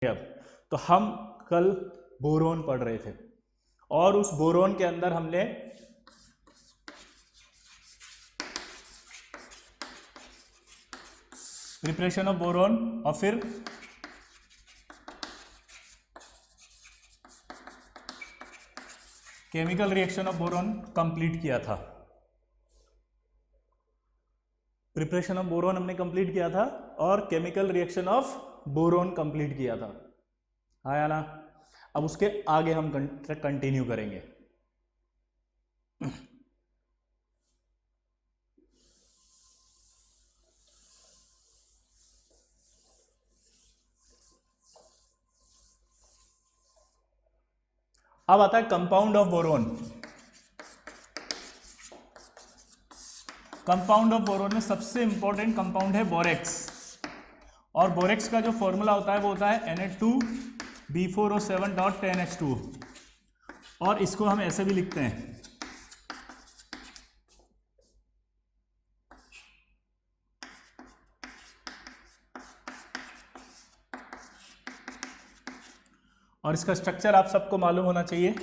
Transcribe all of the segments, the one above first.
अब तो हम कल बोरोन पढ़ रहे थे और उस बोरोन के अंदर हमने प्रिपरेशन ऑफ बोरोन और फिर chemical reaction of boron complete किया था। प्रिपरेशन ऑफ बोरोन हमने कंप्लीट किया था और chemical reaction of boron complete किया था। आया ना? अब उसके आगे हम कंटिन्यू करेंगे। अब आता है compound of boron. Compound of boron में सबसे इंपॉर्टेंट कंपाउंड है बोरेक्स, और बोरेक्स का जो फॉर्मूला होता है वो होता है Na2B4O7.10H2, और इसको हम ऐसे भी लिखते हैं और इसका स्ट्रक्चर आप सबको मालूम होना चाहिए।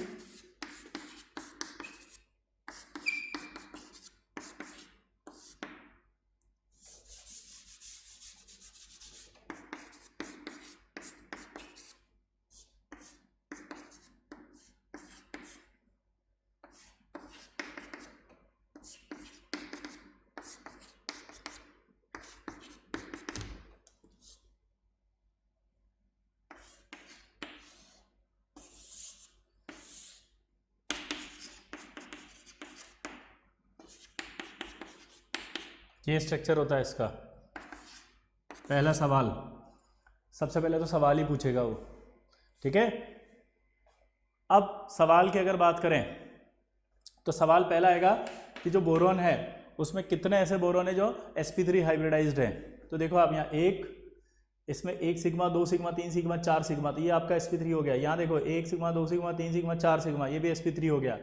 ये स्ट्रक्चर होता है इसका। पहला सवाल, सबसे पहले तो सवाल ही पूछेगा वो, ठीक है। अब सवाल की अगर बात करें तो सवाल पहला आएगा कि जो बोरोन है उसमें कितने ऐसे बोरोन है जो sp3 हाइब्रिडाइज्ड है। तो देखो आप यहाँ एक, इसमें 1 सिग्मा 2 सिग्मा 3 सिग्मा 4 सिग्मा, तो ये आपका sp3 हो गया। यहाँ देखो 1 सिग्मा 2 सिग्मा 3 सिग्मा 4 सिग्मा, ये भी sp3 हो गया।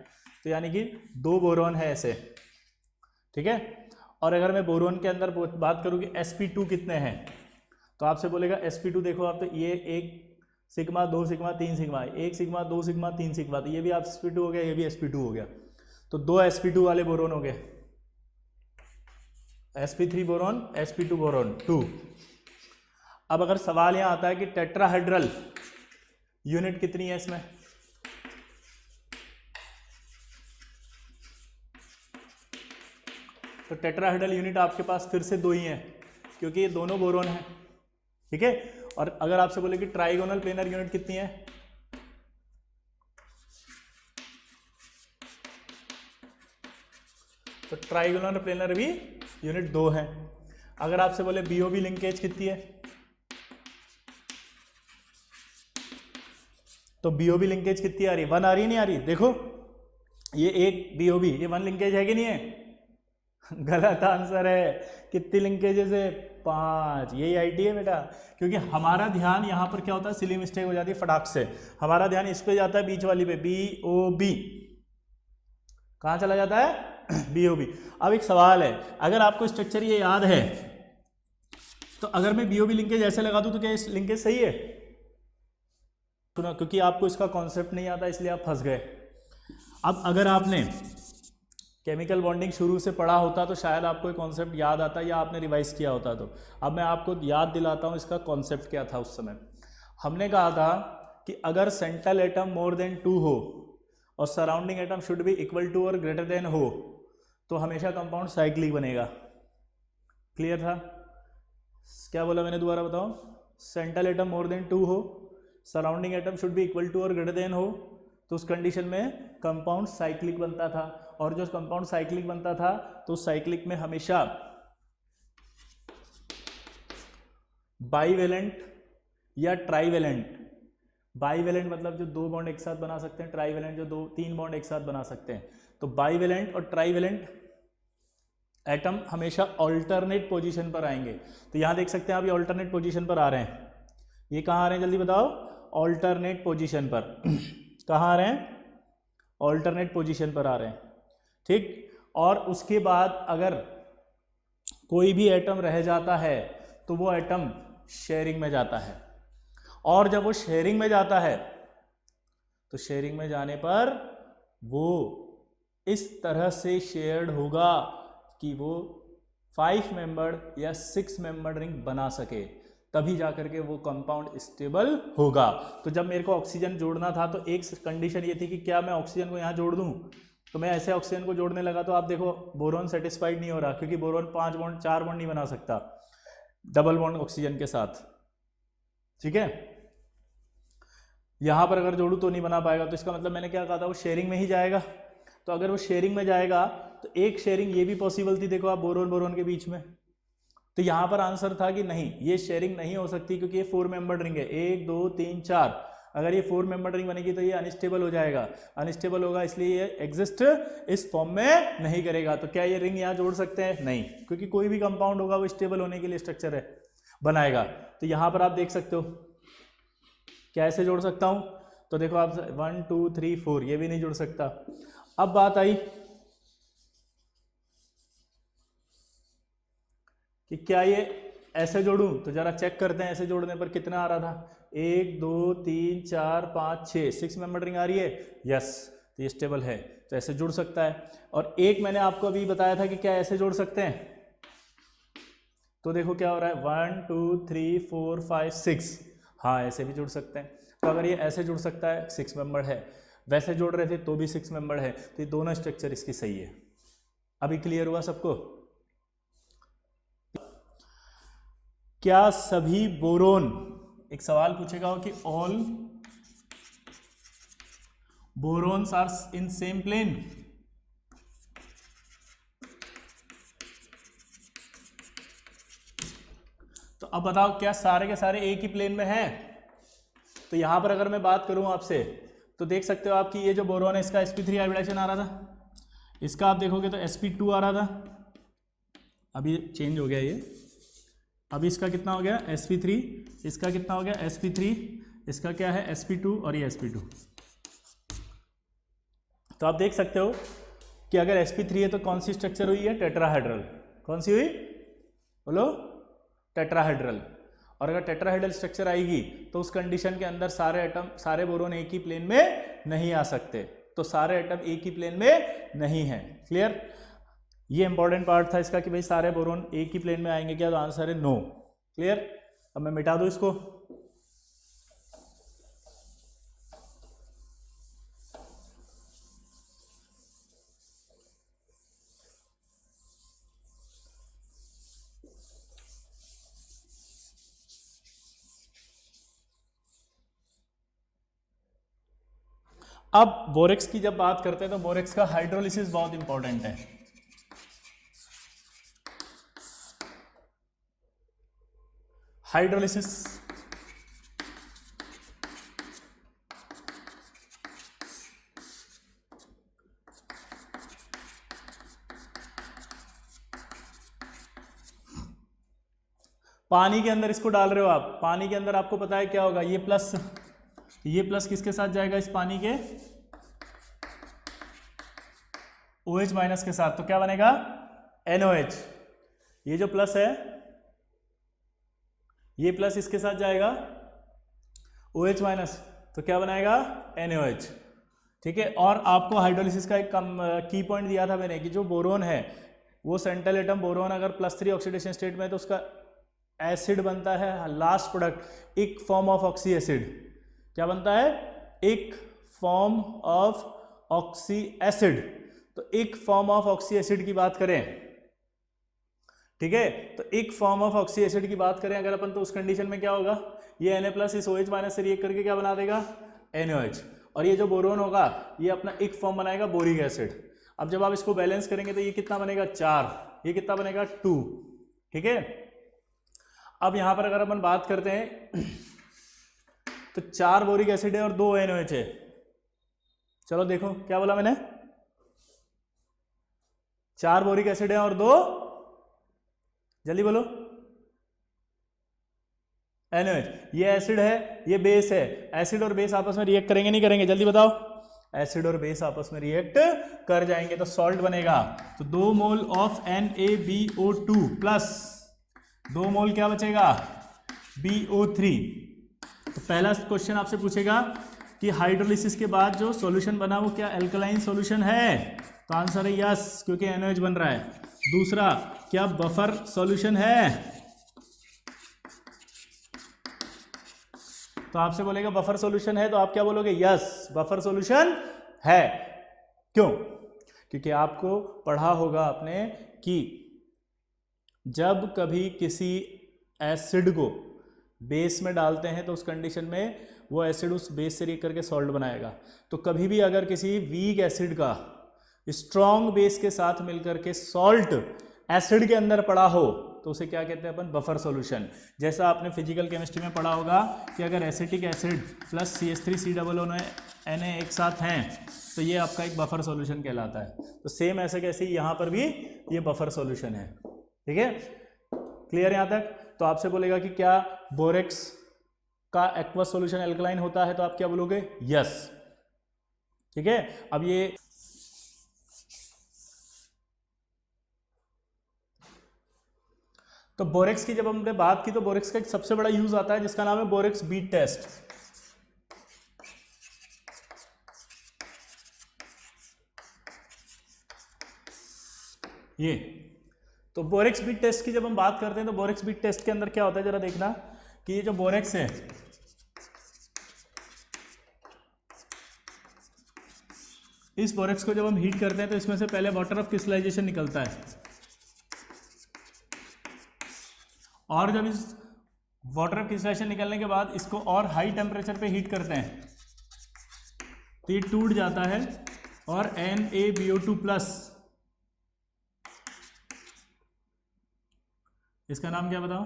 तो यानी कि 2 बोरोन है ऐसे, ठीक है। और अगर मैं बोरोन के अंदर बात करूँ कि sp2 कितने हैं, तो आपसे बोलेगा sp2 देखो आप, तो ये 1 sigma 2 sigma 3 sigma, 1 sigma 2 sigma 3 sigma, तो ये भी आप sp2 हो गया, ये भी sp2 हो गया। तो 2 sp2 वाले बोरोन हो गए, sp3 बोरोन sp2 बोरोन 2। अब अगर सवाल यहाँ आता है कि टेट्राहेड्रल यूनिट कितनी है इसमें, तो टेट्राहेड्रल यूनिट आपके पास फिर से 2 ही हैं क्योंकि ये दोनों बोरोन हैं, ठीक है। और अगर आपसे बोले कि ट्राइगोनल प्लेनर यूनिट कितनी है, तो ट्राइगोनल प्लेनर भी यूनिट 2 है। अगर आपसे बोले बीओबी लिंकेज कितनी है, तो बीओबी लिंकेज कितनी आ रही है, 1 आ रही है, नहीं आ रही? देखो ये एक बीओबी, ये 1 लिंकेज है कि नहीं है? गलत आंसर है। कितनी लिंकेजेस है? 5। यही आईटी है बेटा, क्योंकि हमारा ध्यान यहाँ पर क्या होता है, सिली मिस्टेक हो जाती है फटाक से। हमारा ध्यान इस पे जाता है, बीच वाली पे, बीओबी। कहाँ चला जाता है? बीओबी। अब एक सवाल है, अगर आपको स्ट्रक्चर ये याद है तो अगर मैं बीओबी लिंकेज ऐसे लगा दूं तो क्या इस लिंकेज सही है? सुनो, क्योंकि आपको इसका कॉन्सेप्ट नहीं आता इसलिए आप फंस गए। अब अगर आपने केमिकल बॉन्डिंग शुरू से पढ़ा होता तो शायद आपको ये कॉन्सेप्ट याद आता या आपने रिवाइज किया होता। तो अब मैं आपको याद दिलाता हूँ इसका कॉन्सेप्ट क्या था। उस समय हमने कहा था कि अगर सेंट्रल एटम मोर देन 2 हो और surrounding atom should be equal to और ग्रेटर देन हो तो हमेशा कंपाउंड साइक्लिक बनेगा। क्लियर था? क्या बोला मैंने, दोबारा बताओ। सेंट्रल एटम मोर देन 2 हो, surrounding atom should be equal to और ग्रेटर देन हो, तो उस कंडीशन में कंपाउंड साइक्लिक बनता था। और जो कंपाउंड साइक्लिक बनता था तो साइक्लिक में हमेशा बाईवेलेंट या ट्राईवेलेंट, बाईवेलेंट मतलब जो 2 बॉन्ड एक साथ बना सकते हैं, ट्राईवेलेंट जो 2-3 बॉन्ड एक साथ बना सकते हैं। तो बाईवेलेंट और ट्राईवेलेंट एटम हमेशा ऑल्टरनेट पोजीशन पर आएंगे। तो यहां देख सकते हैं आप, ये ऑल्टरनेट पोजीशन पर आ रहे हैं। ये कहां आ रहे हैं जल्दी बताओ? ऑल्टरनेट पोजीशन पर। कहां आ रहे हैं? ऑल्टरनेट पोजीशन पर आ रहे हैं, ठीक। और उसके बाद अगर कोई भी एटम रह जाता है तो वो एटम शेयरिंग में जाता है। और जब वो शेयरिंग में जाता है तो शेयरिंग में जाने पर वो इस तरह से शेयर्ड होगा कि वो 5 मेंबर्ड या 6 मेंबर्ड रिंग बना सके, तभी जाकर के वो कंपाउंड स्टेबल होगा। तो जब मेरे को ऑक्सीजन जोड़ना था तो एक कंडीशन ये थी कि क्या मैं ऑक्सीजन को यहाँ जोड़ दूँ, तो मैं ऐसे ऑक्सीजन को जोड़ने लगा तो आप देखो बोरोन सेटिस्फाइड नहीं हो रहा, क्योंकि बोरोन 5 बॉन्ड 4 बॉन्ड नहीं बना सकता डबल बॉन्ड ऑक्सीजन के साथ, ठीक है। यहां पर अगर जोड़ू तो नहीं बना पाएगा, तो इसका मतलब मैंने क्या कहा था, वो शेयरिंग में ही जाएगा। तो अगर वो शेयरिंग में जाएगा तो एक शेयरिंग ये भी पॉसिबल थी, देखो आप बोरोन बोरोन के बीच में, तो यहां पर आंसर था कि नहीं, ये शेयरिंग नहीं हो सकती क्योंकि ये 4 मेंबर्ड रिंग है, 1 2 3 4। अगर ये 4 मेंबर्ड रिंग बनेगी तो ये अनस्टेबल हो जाएगा, अनस्टेबल होगा, इसलिए ये एग्जिस्ट इस फॉर्म में नहीं करेगा। तो क्या ये रिंग यहाँ जोड़ सकते हैं? नहीं, क्योंकि कोई भी कंपाउंड होगा वो स्टेबल होने के लिए स्ट्रक्चर है बनाएगा। तो यहां पर आप देख सकते हो, क्या ऐसे जोड़ सकता हूं? तो देखो आप 1 2 3 4 ये भी नहीं जुड़ सकता। अब बात आई कि क्या ये ऐसे जोड़ूं, तो जरा चेक करते हैं ऐसे जोड़ने पर कितना आ रहा था, 1 2 3 4 5 6 6 मेंबर रिंग आ रही है, यस, तो ये स्टेबल है, तो ऐसे जुड़ सकता है। और एक मैंने आपको अभी बताया था कि क्या ऐसे जोड़ सकते हैं, तो देखो क्या हो रहा है, 1 2 3 4 5 6, हाँ ऐसे भी जुड़ सकते हैं। तो अगर ये ऐसे जुड़ सकता है 6 मेंबर है, वैसे जोड़ रहे थे तो भी 6 मेंबर है, तो ये दोनों स्ट्रक्चर इसकी सही है। अभी क्लियर हुआ सबको? क्या सभी बोरोन, एक सवाल पूछेगा कि all borons are in same plane? तो अब बताओ क्या सारे के सारे एक ही प्लेन में हैं? तो यहां पर अगर मैं बात करूं आपसे तो देख सकते हो आप कि ये जो बोरोन है इसका sp3 हाइब्रिडाइजेशन आ रहा था, इसका आप देखोगे तो sp2 आ रहा था, अभी चेंज हो गया ये, अभी इसका कितना हो गया sp3, इसका कितना हो गया sp3, इसका क्या है sp2 और ये sp2। तो आप देख सकते हो कि अगर sp3 है तो कौन सी स्ट्रक्चर हुई है, टेट्राहेड्रल। कौन सी हुई बोलो? टेट्राहेड्रल। और अगर टेट्राहेड्रल स्ट्रक्चर आएगी तो उस कंडीशन के अंदर सारे एटम, सारे बोरोन एक ही प्लेन में नहीं आ सकते, तो सारे एटम एक ही प्लेन में नहीं है। क्लियर? ये इंपॉर्टेंट पार्ट था इसका कि भाई सारे बोरोन एक ही प्लेन में आएंगे क्या, तो आंसर है नो। क्लियर? अब मैं मिटा दूं इसको, अब बोरेक्स की जब बात करते हैं तो बोरेक्स का हाइड्रोलिसिस बहुत इंपॉर्टेंट है। हाइड्रोलिसिस पानी के अंदर इसको डाल रहे हो आप, पानी के अंदर आपको पता है क्या होगा, ये प्लस किसके साथ जाएगा, इस पानी के OH माइनस के साथ, तो क्या बनेगा NOH। ये जो प्लस है ये प्लस इसके साथ जाएगा OH माइनस, तो क्या बनाएगा NaOH। ठीक है, और आपको हाइड्रोलिसिस का एक की पॉइंट दिया था मैंने कि जो बोरोन है वो सेंट्रल एटम बोरोन अगर +3 ऑक्सीडेशन स्टेट में है तो उसका एसिड बनता है लास्ट प्रोडक्ट एक फॉर्म ऑफ ऑक्सी एसिड। क्या बनता है? एक फॉर्म ऑफ ऑक्सी एसिड। तो एक फॉर्म ऑफ ऑक्सी एसिड की बात करें, ठीक है, तो एक फॉर्म ऑफ ऑक्सी एसिड की बात करें अगर अपन, तो उस कंडीशन में क्या होगा, ये Na+ इस OH माइनस से रिएक्ट करके क्या बना देगा NaOH, और ये जो बोरोन होगा ये अपना एक फॉर्म बनाएगा बोरिक एसिड। अब जब आप इसको बैलेंस करेंगे तो ये कितना बनेगा 4, ये कितना बनेगा 2। ठीक है, अब यहां पर अगर अपन बात करते हैं तो 4 बोरिक एसिड है और 2 NaOH है। चलो देखो क्या बोला मैंने, 4 बोरिक एसिड है और 2, जल्दी बोलो, NaOH। ये एसिड है ये बेस है, एसिड और बेस आपस में रिएक्ट करेंगे नहीं करेंगे, जल्दी बताओ? एसिड और बेस आपस में रिएक्ट कर जाएंगे तो सॉल्ट बनेगा। तो 2 मोल ऑफ NaBO2 प्लस 2 मोल क्या बचेगा BO3, तो पहला क्वेश्चन आपसे पूछेगा कि हाइड्रोलिसिस के बाद जो सॉल्यूशन बना वो क्या एल्कलाइन सॉल्यूशन है, तो आंसर है यस, क्योंकि NaOH बन रहा है। दूसरा, क्या बफर सॉल्यूशन है, तो आपसे बोलेगा बफर सॉल्यूशन है, तो आप क्या बोलोगे, यस बफर सॉल्यूशन है। क्यों? क्योंकि आपको पढ़ा होगा आपने कि जब कभी किसी एसिड को बेस में डालते हैं तो उस कंडीशन में वो एसिड उस बेस से रिएक्ट करके सॉल्ट बनाएगा। तो कभी भी अगर किसी वीक एसिड का स्ट्रॉन्ग बेस के साथ मिलकर के सॉल्ट एसिड के अंदर पड़ा हो तो उसे क्या कहते हैं अपन, बफर सॉल्यूशन। जैसा आपने फिजिकल केमिस्ट्री में पढ़ा होगा कि अगर acetic acid plus CH3COO Na एक साथ हैं तो ये आपका एक बफर सॉल्यूशन कहलाता है। तो सेम ऐसे कैसे यहाँ पर भी ये बफर सॉल्यूशन है। ठीक है, क्लियर यहाँ तक? तो आपसे बोलेगा कि क्या बोरेक्स का एक्वस सॉल्यूशन एल्कलाइन होता है, तो आप क्या बोलोगे, यस। ठीक है, अब ये तो बोरेक्स की जब हमने बात की तो बोरेक्स का एक सबसे बड़ा यूज आता है जिसका नाम है बोरेक्स बीट टेस्ट। ये तो बोरेक्स बीट टेस्ट की जब हम बात करते हैं तो बोरेक्स बीट टेस्ट के अंदर क्या होता है, जरा देखना कि ये जो बोरेक्स है इस बोरेक्स को जब हम हीट करते हैं तो इसमें से पहले वाटर ऑफ क्रिस्टलाइजेशन निकलता है, और जब इस वाटर ऑफ क्रिस्टलाइजेशन निकलने के बाद इसको और हाई टेम्परेचर पे हीट करते हैं तो ये टूट जाता है और NaBO2+, इसका नाम क्या बताओ,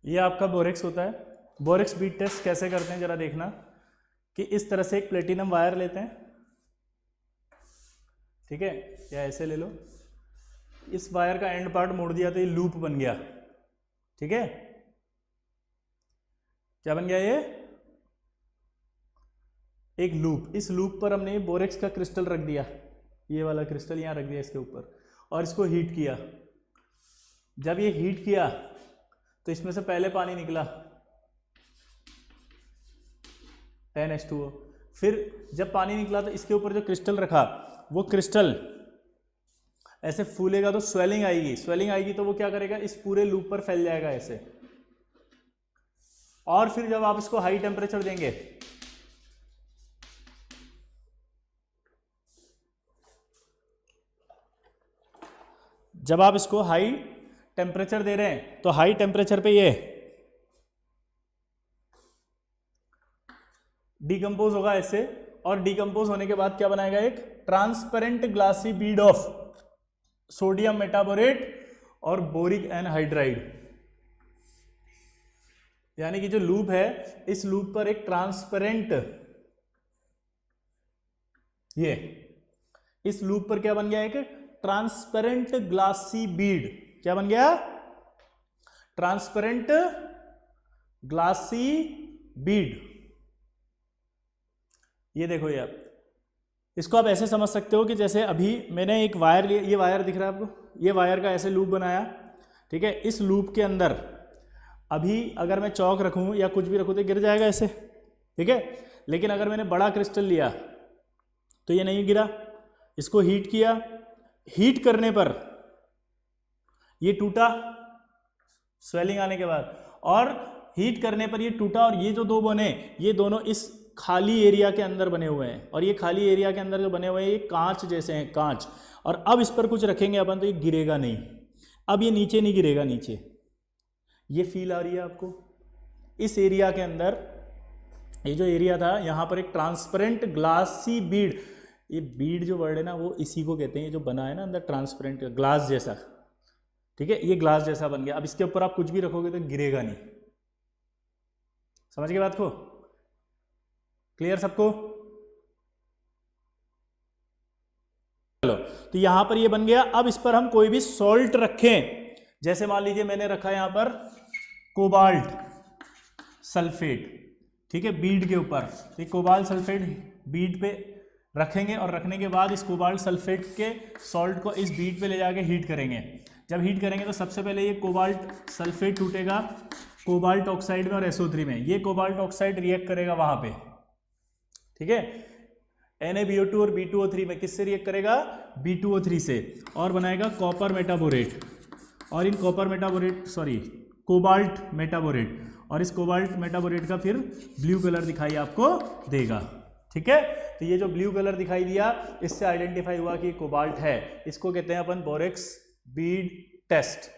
ये आपका बोरेक्स होता है। बोरेक्स बीट टेस्ट कैसे करते हैं जरा देखना कि इस तरह से एक प्लेटिनम वायर लेते हैं, ठीक है, या ऐसे ले लो, इस वायर का एंड पार्ट मोड़ दिया तो ये लूप बन गया। ठीक है, क्या बन गया, ये एक लूप। इस लूप पर हमने बोरेक्स का क्रिस्टल रख दिया, ये वाला क्रिस्टल यहां रख दिया इसके ऊपर, और इसको हीट किया। जब ये हीट किया तो इसमें से पहले पानी निकला NH2O, फिर जब पानी निकला तो इसके ऊपर जो क्रिस्टल रखा वो क्रिस्टल ऐसे फूलेगा तो स्वेलिंग आएगी, स्वेलिंग आएगी तो वो क्या करेगा, इस पूरे लूप पर फैल जाएगा ऐसे। और फिर जब आप इसको हाई टेम्परेचर देंगे जब आप इसको हाई टेम्परेचर दे रहे हैं तो हाई टेम्परेचर पे ये डिकम्पोज होगा ऐसे, और डिकम्पोज होने के बाद क्या बनाएगा, एक transparent glassy bead of sodium metaborate और बोरिक एनहाइड्राइड। यानी कि जो लूप है इस लूप पर एक ट्रांसपेरेंट, ये इस लूप पर क्या बन गया, एक ट्रांसपेरेंट ग्लासी बीड। क्या बन गया, ट्रांसपेरेंट ग्लासी बीड। ये देखो ये, आप इसको आप ऐसे समझ सकते हो कि जैसे अभी मैंने एक वायर लिया, ये वायर दिख रहा है आपको, ये वायर का ऐसे लूप बनाया, ठीक है। इस लूप के अंदर अभी अगर मैं चौक रखूं या कुछ भी रखूं तो गिर जाएगा ऐसे, ठीक है। लेकिन अगर मैंने बड़ा क्रिस्टल लिया तो ये नहीं गिरा। इसको हीट किया, हीट करने पर ये टूटा स्वेलिंग आने के बाद, और हीट करने पर ये टूटा, और ये जो दो बने ये दोनों इस खाली एरिया के अंदर बने हुए हैं, और ये खाली एरिया के अंदर जो बने हुए हैं ये कांच जैसे हैं, कांच। और अब इस पर कुछ रखेंगे अपन तो ये गिरेगा नहीं, अब ये नीचे नहीं गिरेगा, नीचे ये फील आ रही है आपको। इस एरिया के अंदर, ये जो एरिया था यहाँ पर एक ट्रांसपेरेंट ग्लासी बीड, ये बीड जो वर्ड है ना वो इसी को कहते हैं, ये जो बना है ना अंदर ट्रांसपेरेंट ग्लास जैसा, ठीक है, ये ग्लास जैसा बन गया। अब इसके ऊपर आप कुछ भी रखोगे तो गिरेगा नहीं। समझ गए बात को? क्लियर सबको? चलो, तो यहां पर ये बन गया। अब इस पर हम कोई भी सॉल्ट रखें, जैसे मान लीजिए मैंने रखा यहां पर कोबाल्ट सल्फेट, ठीक है, बीड के ऊपर। तो कोबाल्ट सल्फेट बीड पे रखेंगे और रखने के बाद इस कोबाल्ट सल्फेट के सॉल्ट को इस बीड पे ले जाके हीट करेंगे। जब हीट करेंगे तो सबसे पहले ये कोबाल्ट सल्फेट टूटेगा कोबाल्ट ऑक्साइड में और SO3 में। ये कोबाल्ट ऑक्साइड रिएक्ट करेगा वहां पे, ठीक है, NaBO2 और B2O3 में। किससे रिएक्ट करेगा? B2O3 से, और बनाएगा कॉपर मेटाबोरेट। और in copper metaborate cobalt metaborate, और इस कोबाल्ट मेटाबोरेट का फिर ब्लू कलर दिखाई आपको देगा। ठीक है, तो ये जो ब्लू कलर दिखाई दिया, इससे आइडेंटिफाई हुआ कि कोबाल्ट है। इसको कहते हैं अपन बोरेक्स बीड टेस्ट।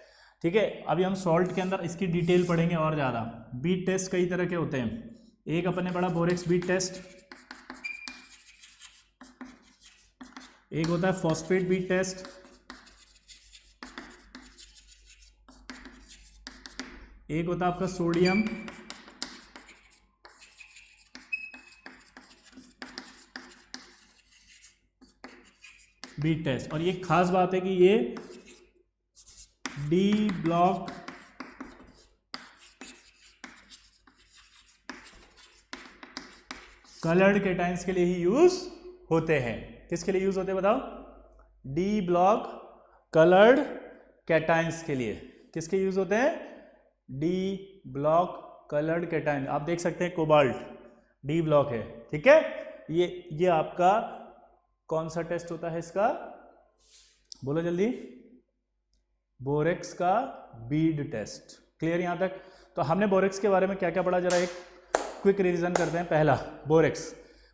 ठीक है, अभी हम सॉल्ट के अंदर इसकी डिटेल पढ़ेंगे और ज़्यादा। बीड टेस्ट कई तरह के होते हैं। एक अपन ने पढ़ा बोरेक्स बीड टेस्ट, एक होता है फॉस्फेट बीड टेस्ट, एक होता है आपका सोडियम बीड टेस्ट। और ये खास बात है कि ये डी ब्लॉक कलर्ड कैटायंस के लिए ही यूज होते हैं। किसके लिए यूज होते हैं बताओ? डी ब्लॉक कलर्ड कैटायंस के लिए। किसके यूज होते हैं? D block coloured cation. आप देख सकते हैं कोबाल्ट डी ब्लॉक है। ठीक है, ये आपका कौन सा टेस्ट होता है इसका? बोलो जल्दी। बोरेक्स का बीड टेस्ट। क्लियर यहां तक? तो हमने बोरेक्स के बारे में क्या क्या पढ़ा, जरा एक क्विक रिवीजन करते हैं। पहला,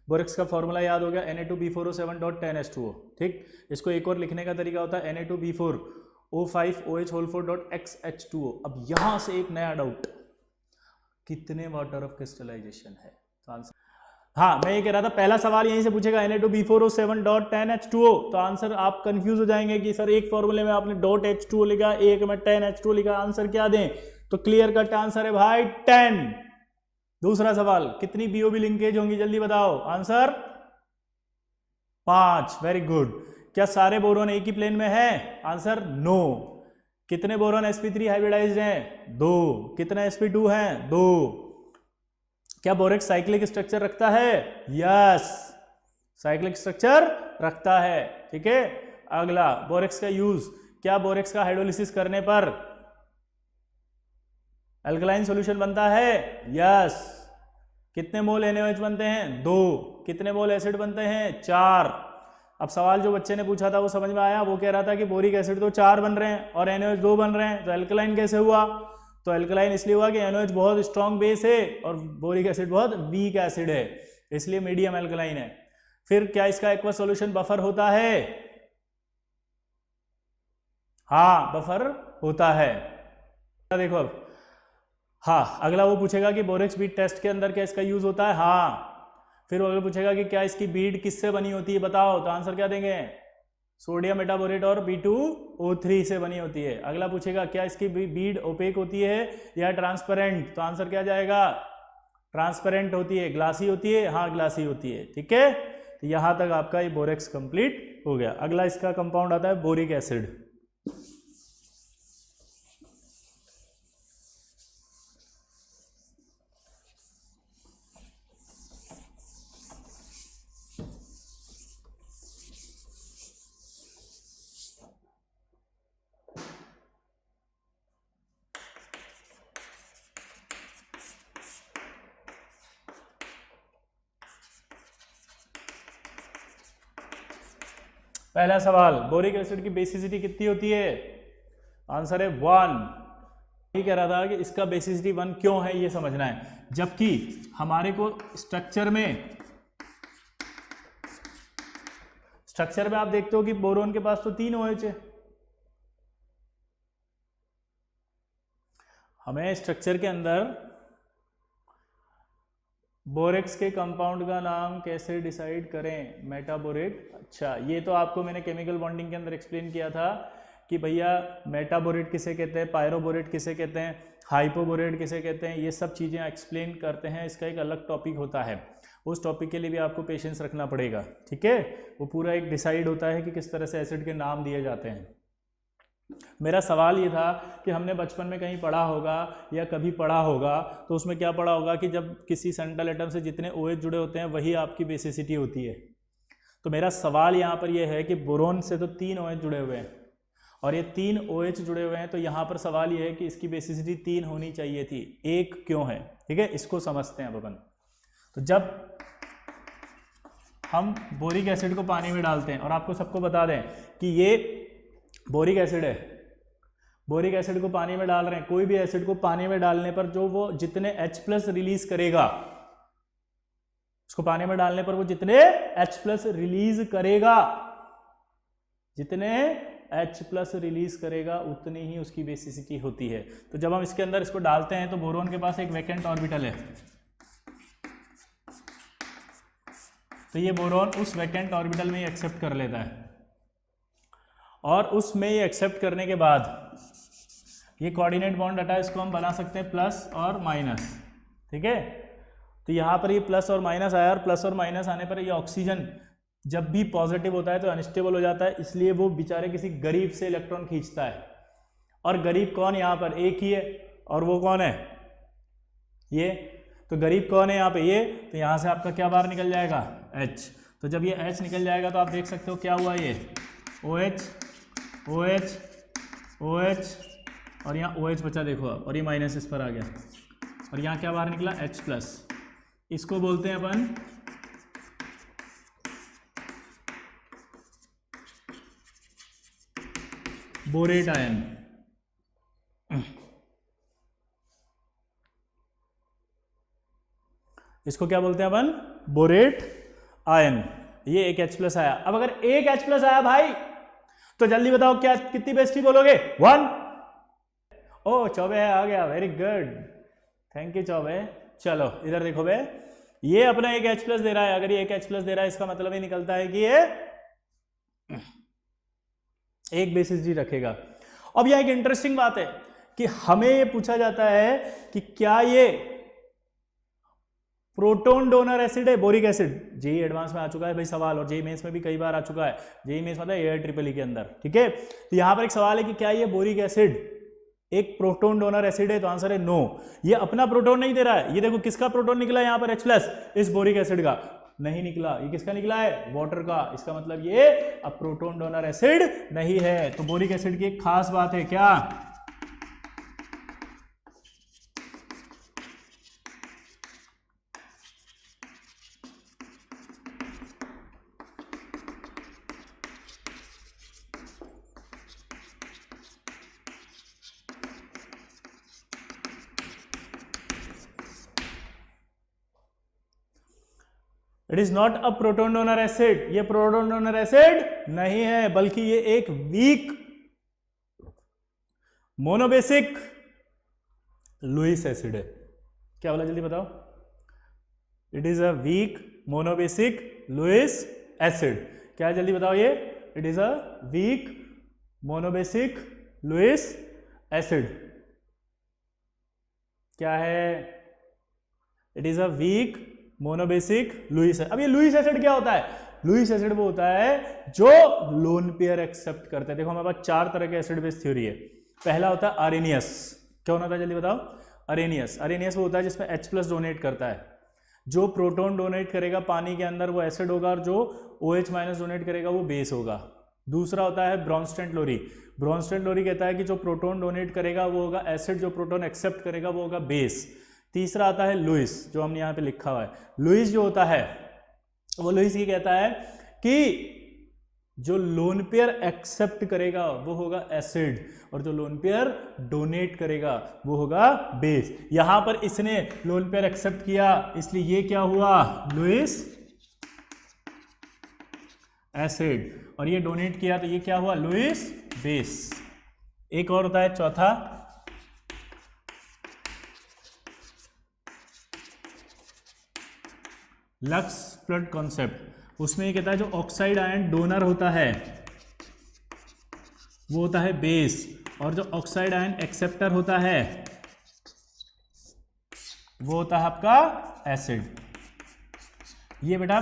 बोरेक्स का फॉर्मूला याद हो गया, Na2B4O7.10H2O। ठीक, इसको एक और लिखने का तरीका होता है Na2B4O5OH4.XH2O। अब यहां से एक नया डाउट, कितने वाटर ऑफ क्रिस्टलाइजेशन है? तो आंसर, हाँ मैं ये कह रहा था, पहला सवाल यहीं से पूछेगा Na2B4O7.10H2O। तो आंसर आप कंफ्यूज हो जाएंगे कि सर एक फॉर्मूले में आपने .H2O लिखा, एक में 10H2O लिखा, आंसर क्या दें? तो क्लियर कट आंसर है भाई 10। दूसरा सवाल, कितनी BOB लिंकेज होंगी? जल्दी बताओ आंसर। 5। Very good. क्या सारे बोरोन एक ही प्लेन में है? Answer no. कितने बोरोन sp3 हाइब्रिडाइज्ड हैं? 2। कितने sp2 हैं? 2। क्या बोरेक्स साइक्लिक स्ट्रक्चर रखता है? यस, साइक्लिक स्ट्रक्चर रखता है। ठीक है, अगला बोरेक्स का यूज, क्या बोरेक्स का हाइड्रोलिसिस करने पर अल्कलाइन सॉल्यूशन बनता है? यस। कितने मोल NaOH बनते हैं? 2। कितने मोल एसिड बनते हैं? 4। अब सवाल जो बच्चे ने पूछा था वो समझ में आया? वो कह रहा था कि बोरिक एसिड तो 4 बन रहे हैं और NaOH 2 बन रहे हैं, तो अल्कलाइन कैसे हुआ? तो अल्कलाइन इसलिए हुआ कि NaOH बहुत स्ट्रॉन्ग बेस है और बोरिक एसिड बहुत वीक एसिड है, इसलिए मीडियम अल्कलाइन है। फिर क्या इसका एक्वा सॉल्यूशन बफर होता है? हाँ, बफर होता है। देखो अब, हाँ अगला वो पूछेगा कि बोरेक्स बीड टेस्ट के अंदर क्या इसका यूज होता है? हाँ। फिर वो अगला पूछेगा कि क्या इसकी बीड किससे बनी होती है, बताओ। तो आंसर क्या देंगे? सोडियम मेटाबोरेट और B2O3 से बनी होती है। अगला पूछेगा क्या इसकी बीड ओपेक होती है या ट्रांसपेरेंट? तो आंसर क्या जाएगा? ट्रांसपेरेंट होती है। ग्लासी होती है? हाँ ग्लासी होती है। ठीक है, तो यहां तक आपका ये बोरेक्स कंप्लीट हो गया। अगला इसका कंपाउंड आता है बोरिक एसिड। पहला सवाल, बोरिक एसिड की बेसिसिटी कितनी होती है? आंसर है 1। ये कह रहा था कि इसका बेसिसिटी 1 क्यों है ये समझना है, जबकि हमारे को स्ट्रक्चर में आप देखते हो कि बोरोन के पास तो 3 OH है। हमें स्ट्रक्चर के अंदर बोरेक्स के कंपाउंड का नाम कैसे डिसाइड करें? मेटाबोरेट। अच्छा, ये तो आपको मैंने केमिकल बॉन्डिंग के अंदर एक्सप्लेन किया था कि भैया मेटाबोरेट किसे कहते हैं, पायरोबोरेट किसे कहते हैं, हाइपोबोरेट किसे कहते हैं, ये सब चीज़ें एक्सप्लेन करते हैं, इसका एक अलग टॉपिक होता है, उस टॉपिक के लिए भी आपको पेशेंस रखना पड़ेगा, ठीक है। वो पूरा एक डिसाइड होता है कि किस तरह से एसिड के नाम दिए जाते हैं। मेरा सवाल ये था कि हमने बचपन में कहीं पढ़ा होगा या कभी पढ़ा होगा, तो उसमें क्या पढ़ा होगा कि जब किसी सेंट्रल एटम से जितने OH जुड़े होते हैं वही आपकी बेसिसिटी होती है। तो मेरा सवाल यहाँ पर यह है कि बोरोन से तो 3 OH जुड़े हुए हैं और ये 3 OH जुड़े हुए हैं, तो यहाँ पर सवाल ये है कि इसकी बेसिसिटी 3 होनी चाहिए थी, 1 क्यों है, ठीक है, इसको समझते हैं अब अपन। तो जब हम बोरिक एसिड को पानी में डालते हैं, और आपको सबको बता दें कि ये बोरिक एसिड है, बोरिक एसिड को पानी में डाल रहे हैं, कोई भी एसिड को पानी में डालने पर जो वो जितने H+ रिलीज करेगा, उसको पानी में डालने पर वो जितने H+ रिलीज करेगा, जितने H+ रिलीज करेगा उतनी ही उसकी बेसिसिटी होती है। तो जब हम इसके अंदर इसको डालते हैं तो बोरोन के पास एक वैकेंट ऑर्बिटल है, तो ये बोरोन उस वैकेंट ऑर्बिटल में ही एक्सेप्ट कर लेता है, और उसमें ये एक्सेप्ट करने के बाद ये कोऑर्डिनेट बॉन्ड हटा, इसको हम बना सकते हैं प्लस और माइनस, ठीक है। तो यहाँ पर ये प्लस और माइनस आया, और प्लस और माइनस आने पर ये ऑक्सीजन जब भी पॉजिटिव होता है तो अनस्टेबल हो जाता है, इसलिए वो बेचारे किसी गरीब से इलेक्ट्रॉन खींचता है। और गरीब कौन, यहाँ पर एक ही है, और वो कौन है, ये। तो गरीब कौन है यहाँ पे, ये। तो यहाँ से आपका क्या बाहर निकल जाएगा, H। तो जब ये H निकल जाएगा तो आप देख सकते हो क्या हुआ, ये OH OH OH और यहाँ OH बचा, देखो आप, और ये माइनस इस पर आ गया, और यहाँ क्या बाहर निकला, H+। इसको बोलते हैं अपन बोरेट आयन। इसको क्या बोलते हैं अपन, बोरेट आयन। ये एक H+ आया। अब अगर एक H+ आया भाई, तो जल्दी बताओ क्या कितनी बेसिसिटी बोलोगे, 1। ओ चौबे आ गया, very good, thank you Choubey. चलो इधर देखो बे, ये अपना एक H+ दे रहा है। अगर ये एक H+ दे रहा है, इसका मतलब ये निकलता है कि ये एक बेसिसिटी रखेगा। अब यह एक इंटरेस्टिंग बात है कि हमें ये पूछा जाता है कि क्या ये प्रोटॉन डोनर एसिड है, बोरिक एसिड। जेई एडवांस में आ चुका है भाई सवाल, और जेई मेंस में भी कई बार आ चुका है। जेई मेंस मतलब AIEEE के अंदर, ठीक है। तो यहां पर एक सवाल है कि क्या ये बोरिक एसिड एक प्रोटॉन डोनर एसिड है, तो आंसर है नो। ये अपना प्रोटॉन नहीं दे रहा है। ये देखो किसका प्रोटॉन निकला है यहाँ पर, H+, इस बोरिक एसिड का नहीं निकला। ये किसका निकला है, वाटर का। इसका मतलब ये अब प्रोटॉन डोनर एसिड नहीं है। तो बोरिक एसिड की एक खास बात है क्या, it is not a proton donor acid. ये प्रोटॉन डोनर एसिड नहीं है, बल्कि ये एक वीक मोनोबेसिक लुईस एसिड है। क्या बोला, जल्दी बताओ। It is a weak monobasic Lewis acid. क्या है, जल्दी बताओ ये। It is a weak monobasic Lewis acid. क्या है, it is a weak monobasic Lewis. अब ये लुईस एसिड क्या होता है, लुईस एसिड वो होता है जो लोन पेयर एक्सेप्ट करते हैं। देखो हमारे पास 4 तरह के एसिड बेस थ्योरी है। पहला होता है अरेनियस। क्या होना था, जल्दी बताओ। अरेनियस, अरेनियस वो होता है जिसमें H+ डोनेट करता है। जो प्रोटॉन डोनेट करेगा पानी के अंदर वो एसिड होगा, और जो OH- डोनेट करेगा वो बेस होगा। दूसरा होता है ब्रॉन्स्टेन लोरी। ब्रॉन्स्टेन लोरी कहता है कि जो प्रोटॉन डोनेट करेगा वो होगा एसिड, जो प्रोटॉन एक्सेप्ट करेगा वो होगा बेस। तीसरा आता है लुईस, जो हमने यहाँ पे लिखा हुआ है। लुईस जो होता है वो लुईस ये कहता है कि जो लोन पेयर एक्सेप्ट करेगा वो होगा एसिड, और जो लोन पेयर डोनेट करेगा वो होगा बेस। यहां पर इसने लोन पेयर एक्सेप्ट किया, इसलिए ये क्या हुआ, लुईस एसिड, और ये डोनेट किया तो ये क्या हुआ, लुईस बेस। एक और होता है चौथा, लक्स फ्लड कॉन्सेप्ट। उसमें ये कहता है जो ऑक्साइड आयन डोनर होता है, वो होता है बेस, और जो ऑक्साइड आयन एक्सेप्टर होता है वो होता है आपका एसिड। ये बेटा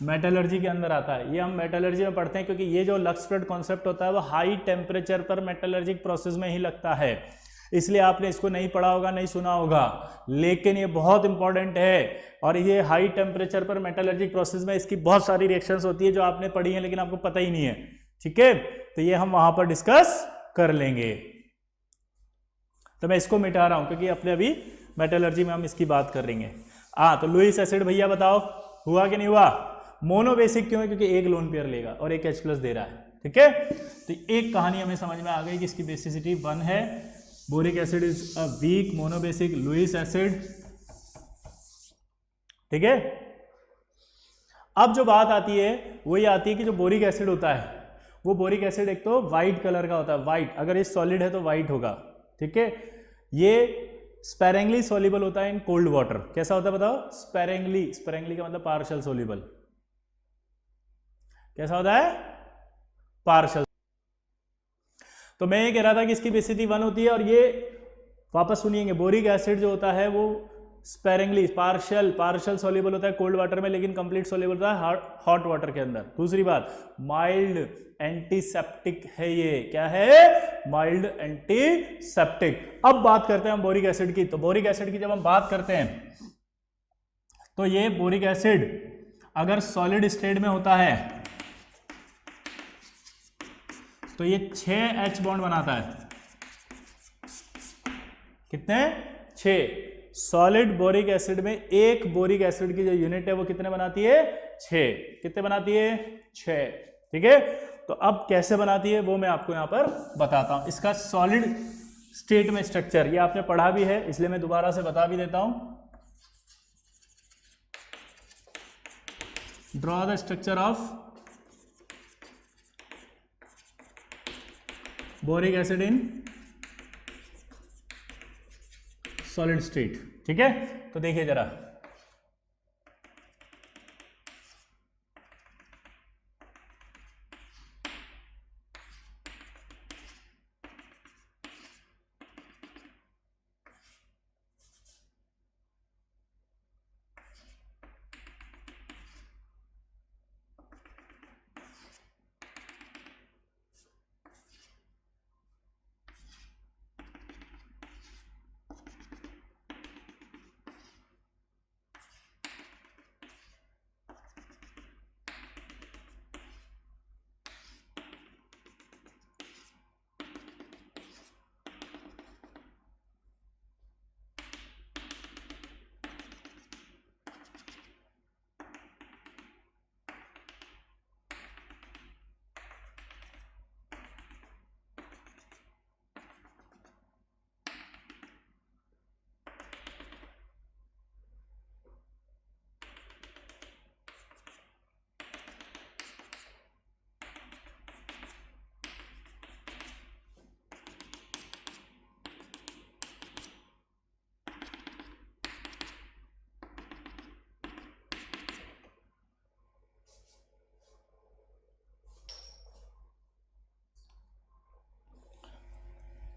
मेटलर्जी के अंदर आता है, ये हम मेटलर्जी में पढ़ते हैं, क्योंकि ये जो लक्स फ्लड कॉन्सेप्ट होता है वो हाई टेम्परेचर पर मेटलर्जिक प्रोसेस में ही लगता है, इसलिए आपने इसको नहीं पढ़ा होगा, नहीं सुना होगा, लेकिन ये बहुत इंपॉर्टेंट है। और ये हाई टेम्परेचर पर मेटलर्जिक प्रोसेस में इसकी बहुत सारी रिएक्शंस होती है जो आपने पढ़ी है लेकिन आपको पता ही नहीं है, ठीक है, तो ये हम वहां पर डिस्कस कर लेंगे। तो मैं इसको मिटा रहा हूं क्योंकि अपने अभी मेटलर्जी में हम इसकी बात कर लेंगे। तो लुईस एसिड भैया बताओ हुआ कि नहीं हुआ? मोनोबेसिक क्यों है? क्योंकि एक लोन पेयर लेगा और एक H+ दे रहा है, ठीक है। तो एक कहानी हमें समझ में आ गई कि इसकी बेसिसिटी 1 है। Boric acid is a weak monobasic Lewis acid, ठीक है। अब जो बात आती है वो ये आती है कि जो बोरिक एसिड होता है वो बोरिक एसिड एक तो वाइट कलर का होता है, वाइट, अगर ये सॉलिड है तो वाइट होगा, ठीक है। ये स्पेरेंगली सॉल्युबल होता है इन कोल्ड वाटर। कैसा होता है बताओ? स्पेरेंगली, स्पेरेंगली का मतलब पार्शियल सॉल्युबल। कैसा होता है? पार्शियल। तो मैं ये कह रहा था कि इसकी बेसिसिटी 1 होती है, और ये वापस सुनिएंगे, बोरिक एसिड जो होता है वो स्पेरेंगली पार्शियल सॉल्युबल होता है कोल्ड वाटर में, लेकिन कंप्लीट सॉल्युबल होता है हॉट वाटर के अंदर। दूसरी बात, माइल्ड एंटीसेप्टिक है ये। क्या है? Mild antiseptic. अब बात करते हैं हम बोरिक एसिड की। तो बोरिक एसिड की जब हम बात करते हैं तो ये बोरिक एसिड अगर सॉलिड स्टेट में होता है तो ये 6 H बॉन्ड बनाता है। कितने? 6। सॉलिड बोरिक एसिड में एक बोरिक एसिड की जो यूनिट है वो कितने बनाती है? 6। कितने बनाती है? 6, ठीक है। तो अब कैसे बनाती है वो मैं आपको यहां पर बताता हूं। इसका सॉलिड स्टेट में स्ट्रक्चर ये आपने पढ़ा भी है, इसलिए मैं दोबारा से बता भी देता हूं। Draw the structure of boric acid in solid state, ठीक है। तो देखिए जरा,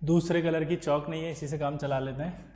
दूसरे कलर की चौक नहीं है, इसी से काम चला लेते हैं।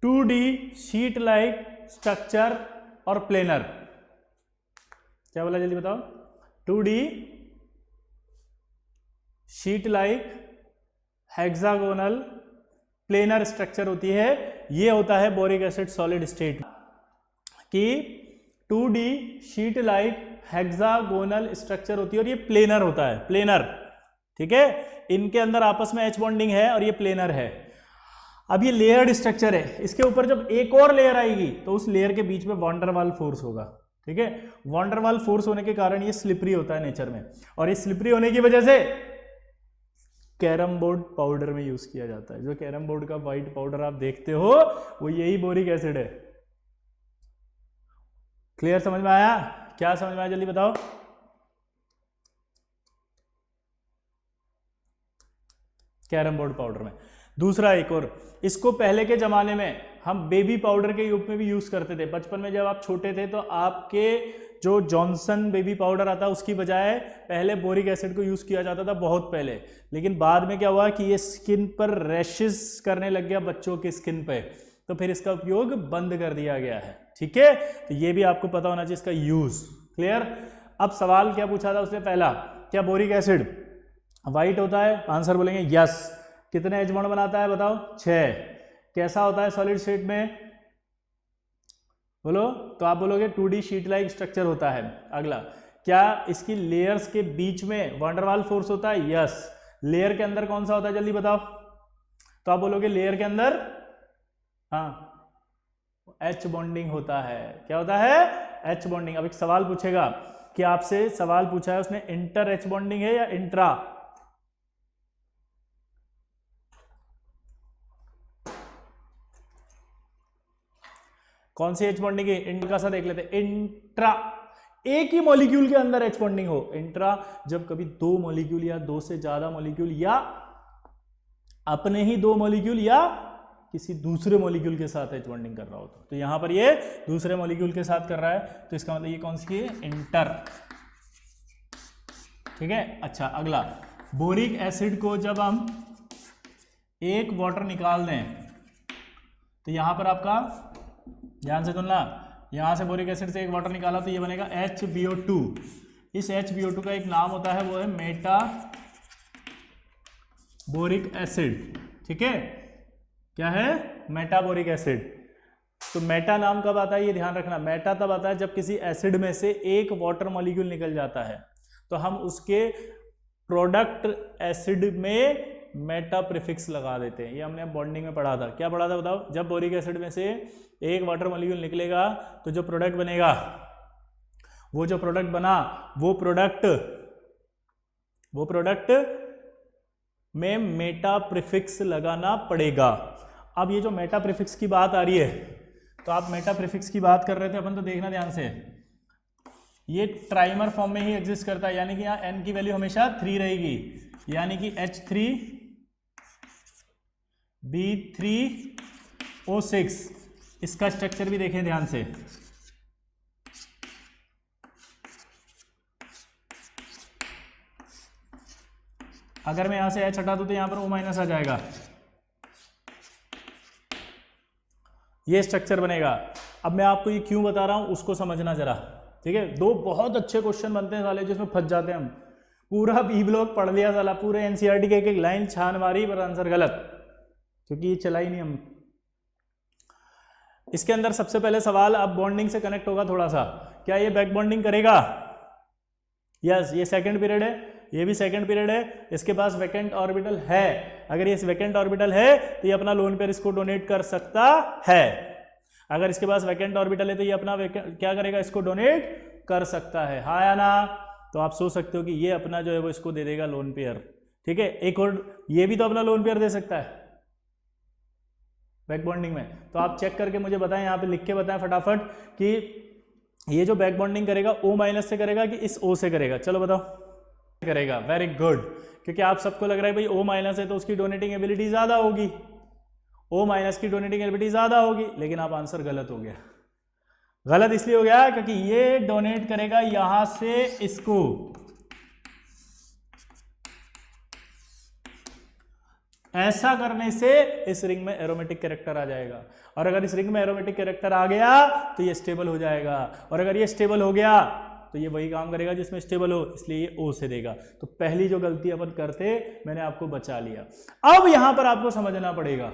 Two D sheet like structure और प्लेनर। क्या बोला जल्दी बताओ? 2D sheet like hexagonal planar structure होती है। ये होता है बोरिक एसिड सॉलिड स्टेट कि 2D sheet like hexagonal structure होती है और ये प्लेनर होता है, प्लेनर, ठीक है। इनके अंदर आपस में H बॉन्डिंग है और ये प्लेनर है। अब ये लेयर्ड स्ट्रक्चर है, इसके ऊपर जब एक और लेयर आएगी तो उस लेयर के बीच में वॉन डर वाल फोर्स होगा, ठीक है। वॉन डर वाल फोर्स होने के कारण ये स्लिपरी होता है नेचर में, और ये स्लिपरी होने की वजह से कैरम बोर्ड पाउडर में यूज किया जाता है। जो कैरम बोर्ड का व्हाइट पाउडर आप देखते हो वो यही बोरिक एसिड है। क्लियर, समझ में आया? क्या समझ में आया, जल्दी बताओ। कैरम बोर्ड पाउडर में। दूसरा एक और, इसको पहले के जमाने में हम बेबी पाउडर के रूप में भी यूज करते थे। बचपन में जब आप छोटे थे तो आपके जो जॉनसन बेबी पाउडर आता उसकी बजाय पहले बोरिक एसिड को यूज किया जाता था, बहुत पहले। लेकिन बाद में क्या हुआ कि ये स्किन पर रैशेस करने लग गया बच्चों की स्किन पे, तो फिर इसका उपयोग बंद कर दिया गया है, ठीक है। तो ये भी आपको पता होना चाहिए इसका यूज। क्लियर। अब सवाल क्या पूछा था उसने, पहला, क्या बोरिक एसिड व्हाइट होता है? आंसर बोलेंगे यस। कितने एच बॉन्ड बनाता है बताओ? 6। कैसा होता है सॉलिड स्टेट में? बोलो। तो आप बोलोगे 2D शीट लाइक स्ट्रक्चर होता है। अगला, क्या इसकी लेयर्स के बीच में वॉन डर वाल फोर्स होता है? यस। लेयर के अंदर कौन सा होता है, जल्दी बताओ। तो आप बोलोगे लेयर के अंदर, हाँ, H बॉन्डिंग होता है। क्या होता है? H bonding. अब एक सवाल पूछेगा कि आपसे सवाल पूछा है उसने, इंटर H बॉन्डिंग है या इंट्रा? कौन सी H बॉन्डिंग है? इंट्रा सा देख लेते हैं। इंट्रा, एक ही मॉलिक्यूल के अंदर H बॉन्डिंग हो। इंट्रा जब कभी 2 मॉलिक्यूल या 2 से ज्यादा मॉलिक्यूल या अपने ही 2 मॉलिक्यूल या किसी दूसरे मॉलिक्यूल के साथ H बॉन्डिंग कर रहा हो तो यहां पर ये दूसरे मॉलिक्यूल के साथ कर रहा है, तो इसका मतलब ये कौन सी है? इंटर, ठीक है। अच्छा, अगला, बोरिक एसिड को जब हम एक वाटर निकाल दें तो यहां पर आपका ध्यान से सुनना, यहां से बोरिक एसिड से एक वाटर निकाला तो ये बनेगा HbO2। इस HbO2 का एक नाम होता है, वो है मेटा बोरिक एसिड, ठीक है। क्या है? मेटाबोरिक एसिड। तो मेटा नाम कब आता है ये ध्यान रखना। मेटा तब आता है जब किसी एसिड में से एक वाटर मॉलिक्यूल निकल जाता है तो हम उसके प्रोडक्ट एसिड में मेटा प्रीफिक्स लगा देते हैं। ये हमने बॉन्डिंग में पढ़ा था। क्या पढ़ा था बताओ? जब बोरिक एसिड में से एक वाटर मॉलिक्यूल निकलेगा तो जो प्रोडक्ट बनेगा, वो जो प्रोडक्ट बना वो प्रोडक्ट में मेटा प्रीफिक्स लगाना पड़ेगा। अब ये जो मेटा प्रीफिक्स की बात आ रही है, तो आप मेटा प्रीफिक्स की बात कर रहे थे अपन, तो देखना ध्यान से, ये ट्राइमर फॉर्म में ही एग्जिस्ट करता है, यानी कि यहाँ n की वैल्यू हमेशा 3 रहेगी, यानी कि H3B3O6। इसका स्ट्रक्चर भी देखें ध्यान से। अगर मैं यहां से H हटा दूं तो यहां पर O- आ जाएगा, ये स्ट्रक्चर बनेगा। अब मैं आपको ये क्यों बता रहा हूं उसको समझना जरा, ठीक है। 2 बहुत अच्छे क्वेश्चन बनते हैं साले जिसमें फंस जाते हैं हम। पूरा बी ब्लॉक पढ़ लिया साला, पूरे एनसीईआरटी के एक लाइन छान मारी पर आंसर गलत, क्योंकि ये चला ही नहीं हम। इसके अंदर सबसे पहले सवाल अब बॉन्डिंग से कनेक्ट होगा थोड़ा सा। क्या ये बैक बॉन्डिंग करेगा? यस, ये सेकंड पीरियड है, ये भी सेकंड पीरियड है, इसके पास वैकेंट ऑर्बिटल है। अगर ये वैकेंट ऑर्बिटल है तो ये अपना लोन पेयर इसको डोनेट कर सकता है। अगर इसके पास वैकेंट ऑर्बिटल है तो ये अपना क्या करेगा? इसको डोनेट कर सकता है, हाँ या ना? तो आप सोच सकते हो कि ये अपना जो है वो इसको दे देगा लोन पेयर, ठीक है। एक और ये भी तो अपना लोन पेयर दे सकता है बैक बॉन्डिंग में। तो आप चेक करके मुझे बताएं, यहाँ पे लिख के बताएं फटाफट कि ये जो बैक बॉन्डिंग करेगा O- से करेगा कि इस O से करेगा? चलो बताओ। करेगा, वेरी गुड। क्योंकि आप सबको लग रहा है भाई O- है तो उसकी डोनेटिंग एबिलिटी ज्यादा होगी, O- की डोनेटिंग एबिलिटी ज्यादा होगी, लेकिन आप आंसर गलत हो गया। गलत इसलिए हो गया क्योंकि ये डोनेट करेगा यहां से इसको, ऐसा करने से इस रिंग में एरोमेटिक कैरेक्टर आ जाएगा, और अगर इस रिंग में एरोमेटिक कैरेक्टर आ गया तो ये स्टेबल हो जाएगा, और अगर ये स्टेबल हो गया तो ये वही काम करेगा जिसमें स्टेबल हो, इसलिए ये O से देगा। तो पहली जो गलती अपन करते मैंने आपको बचा लिया। अब यहां पर आपको समझना पड़ेगा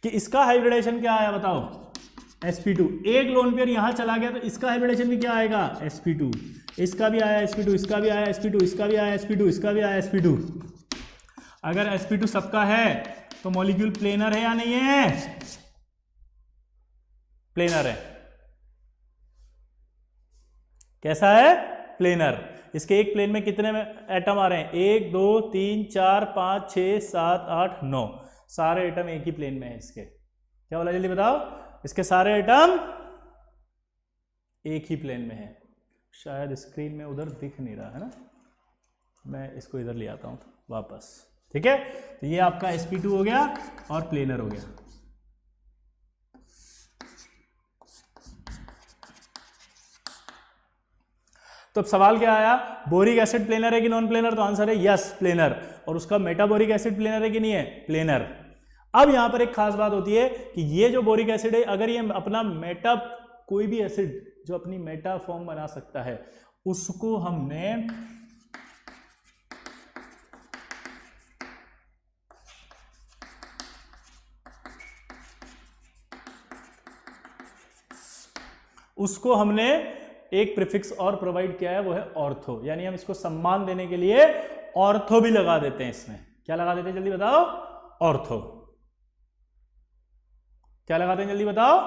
कि इसका हाइब्रिडेशन क्या आया बताओ, sp2। एक लोन पेयर यहां चला गया तो इसका हाइब्रिडेशन भी क्या आएगा, sp2। इसका भी आया sp2, इसका भी आया sp2, इसका भी आया sp2, इसका भी आया sp2। अगर sp2 सबका है तो मॉलिक्यूल प्लेनर है या नहीं है, प्लेनर है। कैसा है, प्लेनर। इसके एक प्लेन में कितने एटम आ रहे हैं, 1 2 3 4 5 6 7 8 9, सारे एटम एक ही प्लेन में है इसके। क्या बोला जल्दी बताओ, इसके सारे एटम एक ही प्लेन में है। शायद स्क्रीन में उधर दिख नहीं रहा है ना, मैं इसको इधर ले आता हूं वापस, ठीक है। तो ये आपका sp2 हो गया और प्लेनर हो गया। तो अब सवाल क्या आया, बोरिक एसिड प्लेनर है कि नॉन प्लेनर, तो आंसर है यस प्लेनर। और उसका मेटाबोरिक एसिड प्लेनर है कि नहीं है, प्लेनर। अब यहां पर एक खास बात होती है कि ये जो बोरिक एसिड है, अगर ये अपना मेटा, कोई भी एसिड जो अपनी मेटा फॉर्म बना सकता है, उसको हमने एक प्रीफिक्स और प्रोवाइड किया है, वो है ऑर्थो। यानी हम इसको सम्मान देने के लिए ऑर्थो भी लगा देते हैं इसमें। क्या लगा देते हैं जल्दी बताओ, ऑर्थो। क्या लगाते हैं जल्दी बताओ,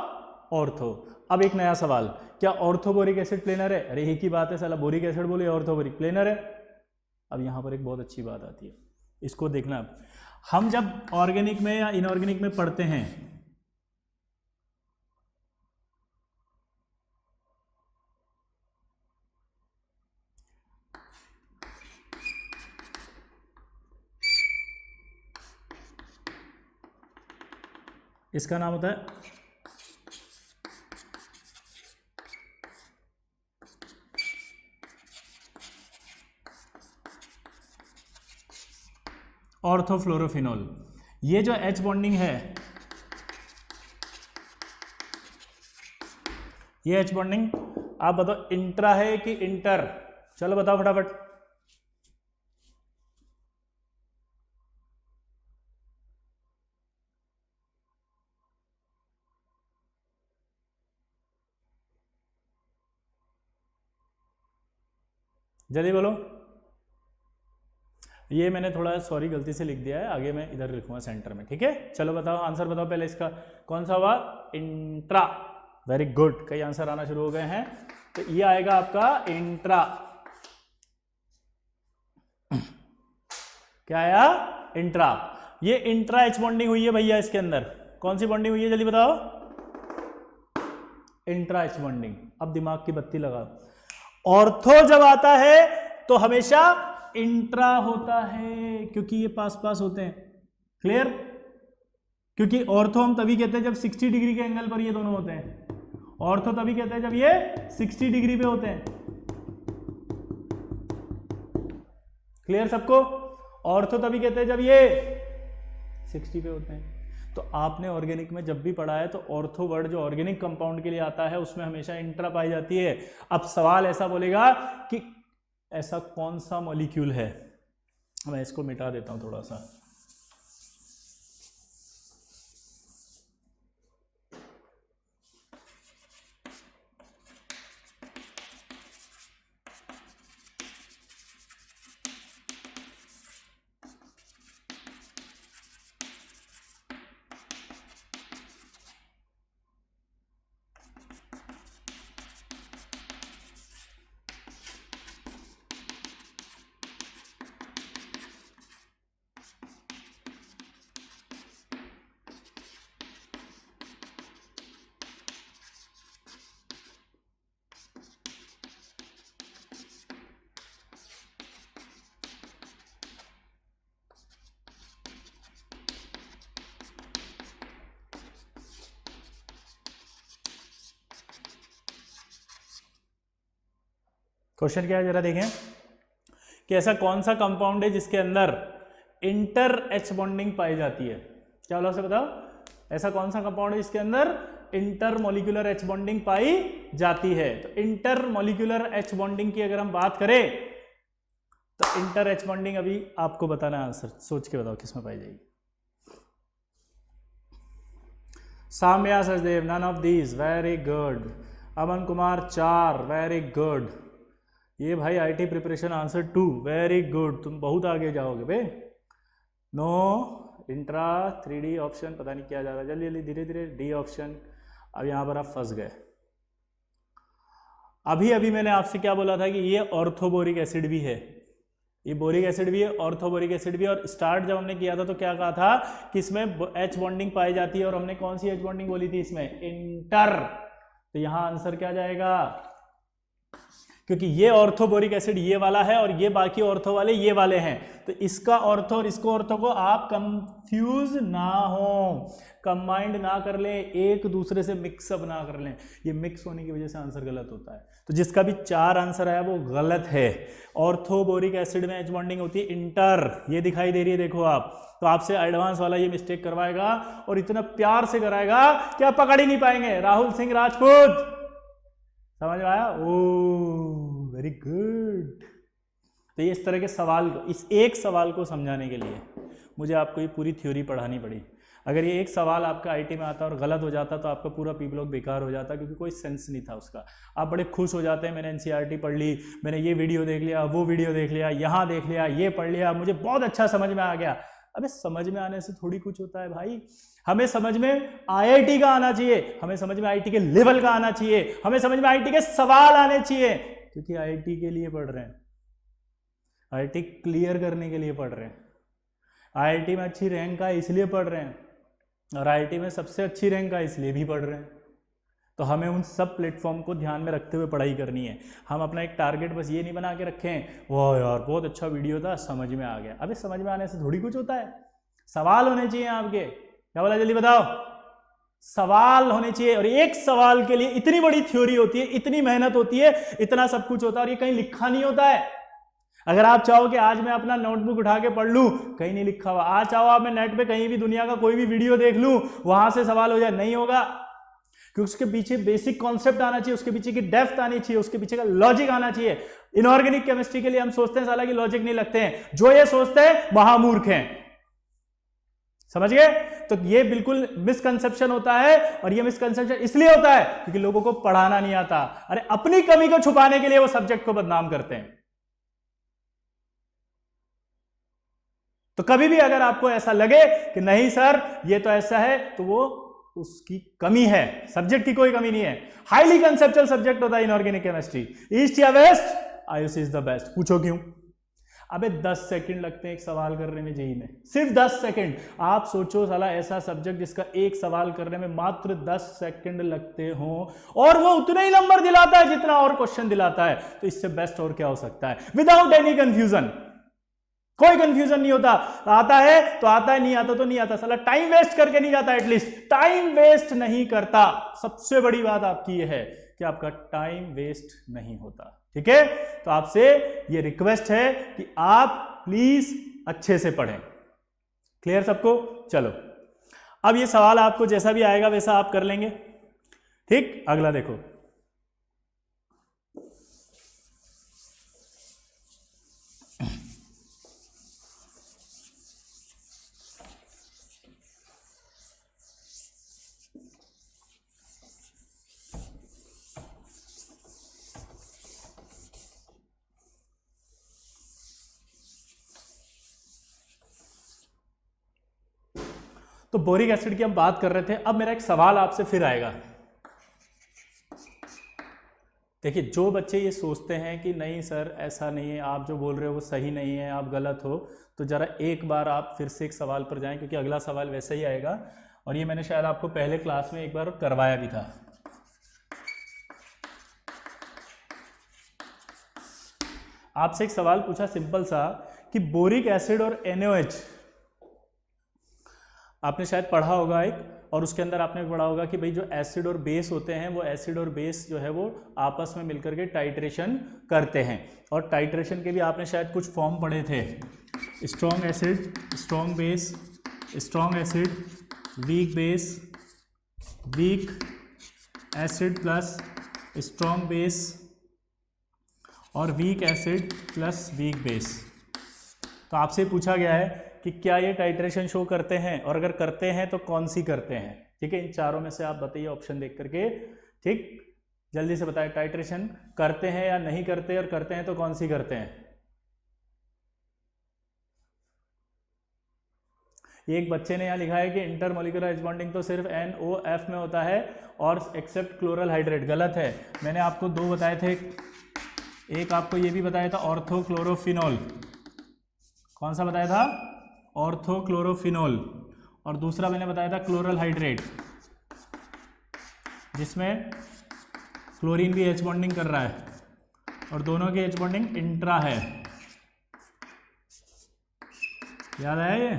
ऑर्थो। अब एक नया सवाल, क्या ऑर्थोबोरिक एसिड प्लेनर है? अरे एक ही बात है साला, बोरिक एसिड बोले ऑर्थोबोरिक प्लेनर है। अब यहां पर एक बहुत अच्छी बात आती है, इसको देखना। हम जब ऑर्गेनिक में या इनऑर्गेनिक में पढ़ते हैं, इसका नाम होता है ऑर्थोफ्लोरोफिनोल। ये जो H बॉन्डिंग है, ये H बॉन्डिंग आप बताओ इंट्रा है कि इंटर, चलो बताओ फटाफट। जल्दी बोलो। ये मैंने थोड़ा सॉरी गलती से लिख दिया है, आगे मैं इधर लिखूंगा सेंटर में, ठीक है। चलो बताओ आंसर बताओ पहले, इसका कौन सा हुआ, इंट्रा। वेरी गुड, कई आंसर आना शुरू हो गए हैं। तो ये आएगा आपका इंट्रा। क्या आया, इंट्रा। ये इंट्रा H बॉन्डिंग हुई है भैया, इसके अंदर कौन सी बॉन्डिंग हुई है जल्दी बताओ, इंट्रा H बॉन्डिंग। अब दिमाग की बत्ती लगा, ऑर्थो जब आता है तो हमेशा इंट्रा होता है, क्योंकि ये पास पास होते हैं। क्लियर, क्योंकि ऑर्थो हम तभी कहते हैं जब 60 डिग्री के एंगल पर ये दोनों होते हैं। ऑर्थो तभी कहते हैं जब ये 60 डिग्री पे होते हैं। क्लियर सबको, ऑर्थो तभी कहते हैं जब ये 60 पे होते हैं। तो आपने ऑर्गेनिक में जब भी पढ़ा है तो ऑर्थो वर्ड जो ऑर्गेनिक कंपाउंड के लिए आता है उसमें हमेशा इंट्रा पाई जाती है। अब सवाल ऐसा बोलेगा कि ऐसा कौन सा मॉलिक्यूल है, मैं इसको मिटा देता हूं थोड़ा सा। क्वेश्चन क्या है जरा देखें कि ऐसा कौन सा कंपाउंड है जिसके अंदर इंटर H बॉन्डिंग पाई जाती है। क्या बोला से बताओ, ऐसा कौन सा कंपाउंड है जिसके अंदर इंटरमोलिकुलर एच बॉन्डिंग पाई जाती है। तो इंटरमोलिकुलर एच बॉन्डिंग की अगर हम बात करें तो इंटर एच बॉन्डिंग अभी आपको बताना आंसर, सोच के बताओ किसमें पाई जाएगी। Samya Sachdev none of these, very good. Aman Kumar 4, very good. ये भाई IT preparation answer 2, very good, तुम बहुत आगे जाओगे बे। नो इंट्रा 3D ऑप्शन, पता नहीं क्या जा रहा है, जल्दी जल्दी धीरे धीरे डी ऑप्शन। अब यहां पर आप फंस गए। अभी अभी मैंने आपसे क्या बोला था कि ये ऑर्थोबोरिक एसिड भी है, ये बोरिक एसिड भी है, ऑर्थोबोरिक एसिड भी है। और स्टार्ट जब हमने किया था तो क्या कहा था कि इसमें एच बॉन्डिंग पाई जाती है, और हमने कौन सी एच बॉन्डिंग बोली थी इसमें, इंटर। तो यहां आंसर क्या जाएगा, क्योंकि ये ऑर्थोबोरिक एसिड ये वाला है और ये बाकी ऑर्थो वाले ये वाले हैं, तो इसका ऑर्थो और इसको ऑर्थो को आप कंफ्यूज ना हो, कंबाइंड ना कर लें, एक दूसरे से मिक्सअप ना कर लें। ये मिक्स होने की वजह से आंसर गलत होता है। तो जिसका भी 4 आंसर आया वो गलत है। ऑर्थोबोरिक एसिड में एच बॉन्डिंग होती है इंटर, ये दिखाई दे रही है देखो आप। तो आपसे एडवांस वाला ये मिस्टेक करवाएगा और इतना प्यार से कराएगा कि आप पकड़ ही नहीं पाएंगे। राहुल सिंह राजपूत, समझ में आया? ओ वेरी गुड। तो ये इस तरह के सवाल को, इस एक सवाल को समझाने के लिए मुझे आपको ये पूरी थ्योरी पढ़ानी पड़ी। अगर ये एक सवाल आपका आईटी में आता और गलत हो जाता तो आपका पूरा पी ब्लॉक बेकार हो जाता, क्योंकि कोई सेंस नहीं था उसका। आप बड़े खुश हो जाते हैं, मैंने एनसीईआरटी पढ़ ली, मैंने ये वीडियो देख लिया, वो वीडियो देख लिया, यहाँ देख लिया, ये पढ़ लिया, मुझे बहुत अच्छा समझ में आ गया। अबे समझ में आने से थोड़ी कुछ होता है भाई। हमें समझ में आईआईटी का आना चाहिए, हमें समझ में आईआईटी के लेवल का आना चाहिए, हमें समझ में आईआईटी के सवाल आने चाहिए, क्योंकि आईआईटी के लिए पढ़ रहे हैं, आईआईटी क्लियर करने के लिए पढ़ रहे हैं, आईआईटी में अच्छी रैंक का इसलिए पढ़ रहे हैं, और आईआईटी में सबसे अच्छी रैंक का इसलिए भी पढ़ रहे हैं। तो हमें उन सब प्लेटफॉर्म को ध्यान में रखते हुए पढ़ाई करनी है। हम अपना एक टारगेट बस ये नहीं बना के रखें, वो यार बहुत अच्छा वीडियो था, समझ में आ गया। अबे समझ में आने से थोड़ी कुछ होता है, सवाल होने चाहिए आपके। क्या बोला, जल्दी बताओ? सवाल होने चाहिए। और एक सवाल के लिए इतनी बड़ी थ्योरी होती है, इतनी मेहनत होती है, इतना सब कुछ होता है, और ये कहीं लिखा नहीं होता है। अगर आप चाहो कि आज मैं अपना नोटबुक उठा के पढ़ लूं, कहीं नहीं लिखा हुआ। आज चाहो आप मैं नेट पे कहीं भी दुनिया का कोई भी वीडियो देख लूं, वहां से सवाल हो जाए, नहीं होगा। क्योंकि उसके पीछे बेसिक कॉन्सेप्ट आना चाहिए, उसके पीछे की डेप्थ आनी चाहिए, उसके पीछे का लॉजिक आना चाहिए। इनऑर्गेनिक केमिस्ट्री के लिए हम सोचते हैं साला कि लॉजिक नहीं लगते हैं, जो ये सोचते हैं महामूर्ख हैं। समझ गए? तो ये बिल्कुल मिसकंसेप्शन होता है, और ये मिसकंसेप्शन इसलिए होता है क्योंकि लोगों को पढ़ाना नहीं आता। अरे अपनी कमी को छुपाने के लिए वो सब्जेक्ट को बदनाम करते हैं। तो कभी भी अगर आपको ऐसा लगे कि नहीं सर ये तो ऐसा है, तो वो उसकी कमी है, सब्जेक्ट की कोई कमी नहीं है। हाईली कंसेप्चुअल सब्जेक्ट होता है इनऑर्गेनिक केमिस्ट्री। ईस्ट या west, Ayush is the best. पूछो क्यों? अबे 10 सेकंड लगते हैं एक सवाल करने में जेईई में, सिर्फ 10 सेकंड। आप सोचो साला ऐसा सब्जेक्ट जिसका एक सवाल करने में मात्र 10 सेकंड लगते हों, और वो उतना ही नंबर दिलाता है जितना और क्वेश्चन दिलाता है। तो इससे बेस्ट और क्या हो सकता है? विदाउट एनी कंफ्यूजन, कोई कंफ्यूजन नहीं होता। आता है तो आता है, नहीं आता तो नहीं आता। साला टाइम वेस्ट करके नहीं जाता, एटलीस्ट टाइम वेस्ट नहीं करता। सबसे बड़ी बात आपकी यह है कि आपका टाइम वेस्ट नहीं होता। ठीक है? तो आपसे ये रिक्वेस्ट है कि आप प्लीज अच्छे से पढ़ें। क्लियर सबको? चलो अब ये सवाल आपको जैसा भी आएगा वैसा आप कर लेंगे। ठीक, अगला देखो। तो बोरिक एसिड की हम बात कर रहे थे। अब मेरा एक सवाल आपसे फिर आएगा। देखिए, जो बच्चे ये सोचते हैं कि नहीं सर ऐसा नहीं है, आप जो बोल रहे हो वो सही नहीं है, आप गलत हो, तो जरा एक बार आप फिर से एक सवाल पर जाएं, क्योंकि अगला सवाल वैसे ही आएगा, और ये मैंने शायद आपको पहले क्लास में एक बार करवाया भी था। आपसे एक सवाल पूछा सिंपल सा कि बोरिक एसिड और NaOH आपने शायद पढ़ा होगा एक, और उसके अंदर आपने पढ़ा होगा कि भाई जो एसिड और बेस होते हैं, वो एसिड और बेस जो है वो आपस में मिलकर के टाइट्रेशन करते हैं। और टाइट्रेशन के भी आपने शायद कुछ फॉर्म पढ़े थे, strong acid, strong base, strong acid, weak base, weak acid plus strong base और weak acid plus weak base. तो आपसे पूछा गया है कि क्या ये टाइट्रेशन शो करते हैं, और अगर करते हैं तो कौन सी करते हैं। ठीक है, इन चारों में से आप बताइए ऑप्शन देख करके। ठीक, जल्दी से बताएं, टाइट्रेशन करते हैं या नहीं करते, और करते हैं तो कौन सी करते हैं। एक बच्चे ने यहाँ लिखा है कि इंटरमोलिकुलर एच बॉन्डिंग तो सिर्फ NOF में होता है और एक्सेप्ट क्लोरल हाइड्रेट। गलत है, मैंने आपको दो बताए थे, एक आपको ये भी बताया था ऑर्थोक्लोरोफिनॉल। कौन सा बताया था? ऑर्थोक्लोरोफिनॉल। और दूसरा मैंने बताया था क्लोरल हाइड्रेट, जिसमें क्लोरीन भी एच बॉन्डिंग कर रहा है और दोनों की एच बॉन्डिंग इंट्रा है। याद आया ये?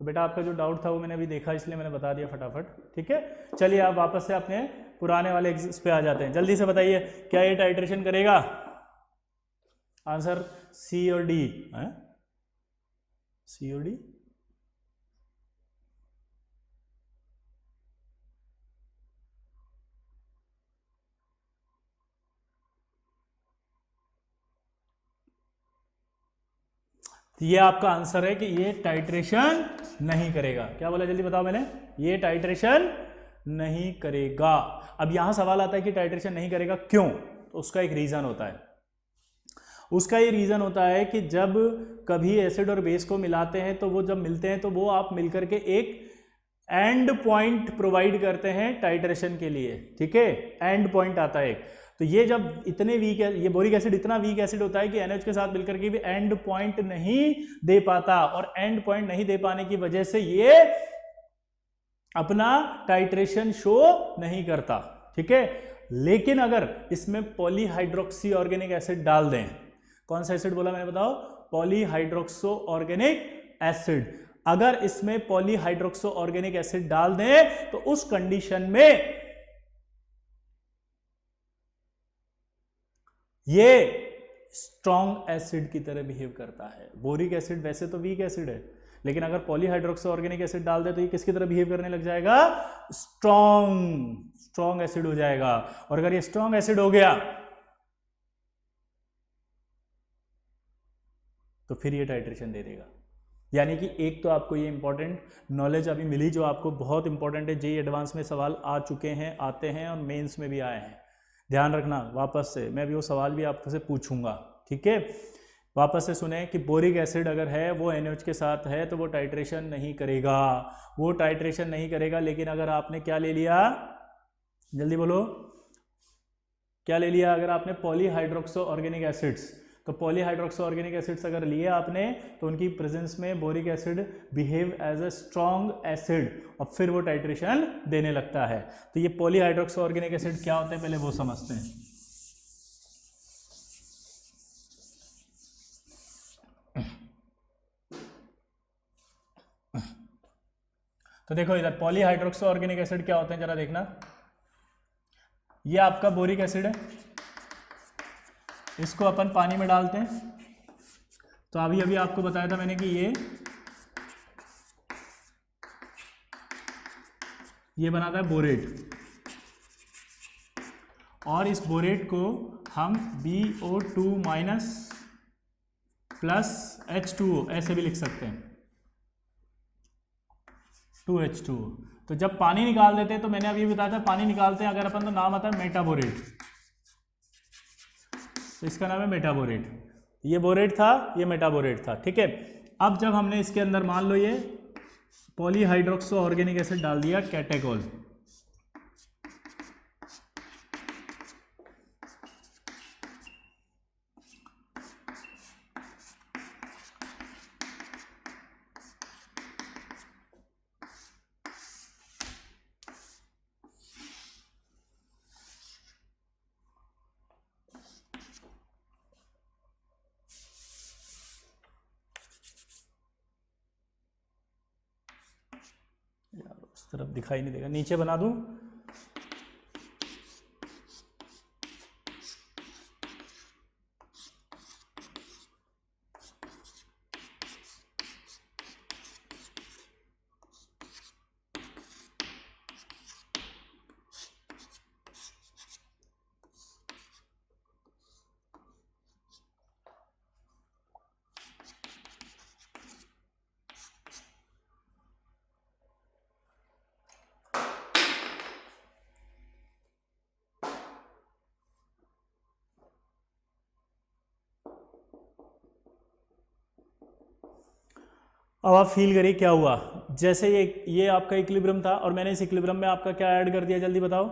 तो बेटा आपका जो डाउट था वो मैंने अभी देखा, इसलिए मैंने बता दिया फटाफट। ठीक है, चलिए आप वापस से अपने पुराने वाले इस पे आ जाते हैं। जल्दी से बताइए, क्या ये टाइट्रेशन करेगा? आंसर सी और डी है, सी और डी। ये आपका आंसर है कि ये टाइट्रेशन नहीं करेगा। क्या बोला, जल्दी बताओ मैंने? ये टाइट्रेशन नहीं करेगा। अब यहां सवाल आता है कि टाइट्रेशन नहीं करेगा क्यों? तो उसका एक रीजन होता है। उसका ये रीजन होता है कि जब कभी एसिड और बेस को मिलाते हैं तो वो जब मिलते हैं तो वो आप मिलकर के एक एंड पॉइंट प्रोवाइड करते हैं टाइट्रेशन के लिए। ठीक है, एंड पॉइंट आता है एक। तो ये जब इतने वीक है, ये बोरिक एसिड इतना वीक एसिड होता है कि NH के साथ मिलकर के भी एंड पॉइंट नहीं दे पाता, और एंड पॉइंट नहीं दे पाने की वजह से ये अपना टाइट्रेशन शो नहीं करता। ठीक है, लेकिन अगर इसमें पॉलीहाइड्रोक्सी ऑर्गेनिक एसिड डाल दें, कौन सा एसिड बोला मैंने, बताओ? पॉलीहाइड्रोक्सो ऑर्गेनिक एसिड। अगर इसमें पॉलीहाइड्रोक्सो ऑर्गेनिक एसिड डाल दें तो उस कंडीशन में ये स्ट्रॉन्ग एसिड की तरह बिहेव करता है। बोरिक एसिड वैसे तो वीक एसिड है, लेकिन अगर पॉलीहाइड्रोक्सो ऑर्गेनिक एसिड डाल दे तो ये किसकी तरह बिहेव करने लग जाएगा? स्ट्रॉन्ग एसिड हो जाएगा। और अगर ये स्ट्रॉन्ग एसिड हो गया तो फिर ये टाइट्रेशन दे देगा। यानी कि एक तो आपको ये इंपॉर्टेंट नॉलेज अभी मिली जो आपको बहुत इंपॉर्टेंट है। जेईई एडवांस में सवाल आ चुके हैं, आते हैं, और मेंस में भी आए हैं। ध्यान रखना, वापस से मैं भी वो सवाल भी आपसे पूछूंगा। ठीक है, वापस से सुने कि बोरिक एसिड अगर है वो NH के साथ है तो वो टाइट्रेशन नहीं करेगा, वो टाइट्रेशन नहीं करेगा। लेकिन अगर आपने क्या ले लिया, जल्दी बोलो, क्या ले लिया? अगर आपने पॉलीहाइड्रोक्सो ऑर्गेनिक एसिड्स, तो पॉलीहाइड्रोक्सो ऑर्गेनिक एसिड्स अगर लिए आपने तो उनकी प्रेजेंस में boric acid behave as a strong acid और फिर वो टाइट्रेशन देने लगता है। तो ये पॉलीहाइड्रोक्सो ऑर्गेनिक एसिड क्या होते हैं पहले वो समझते हैं। तो देखो इधर पॉलीहाइड्रोक्सो ऑर्गेनिक एसिड क्या होते हैं जरा देखना। ये आपका बोरिक एसिड है, इसको अपन पानी में डालते हैं। तो अभी अभी आपको बताया था मैंने कि ये बनाता है बोरेट, और इस बोरेट को हम BO2 माइनस प्लस H2O ऐसे भी लिख सकते हैं, 2H2O। तो जब पानी निकाल देते हैं, तो मैंने अभी बताया था पानी निकालते हैं अगर अपन, तो नाम आता है मेटाबोरेट। तो इसका नाम है मेटाबोरेट। ये बोरेट था, ये मेटाबोरेट था। ठीक है, अब जब हमने इसके अंदर मान लो ये पॉलीहाइड्रोक्सो ऑर्गेनिक एसिड डाल दिया, कैटेकोल, उस तरफ दिखाई नहीं देगा, नीचे बना दूं। अब आप फील करिए क्या हुआ। जैसे ये आपका इक्विलिब्रियम था और मैंने इस इक्विलिब्रियम में आपका क्या ऐड कर दिया, जल्दी बताओ।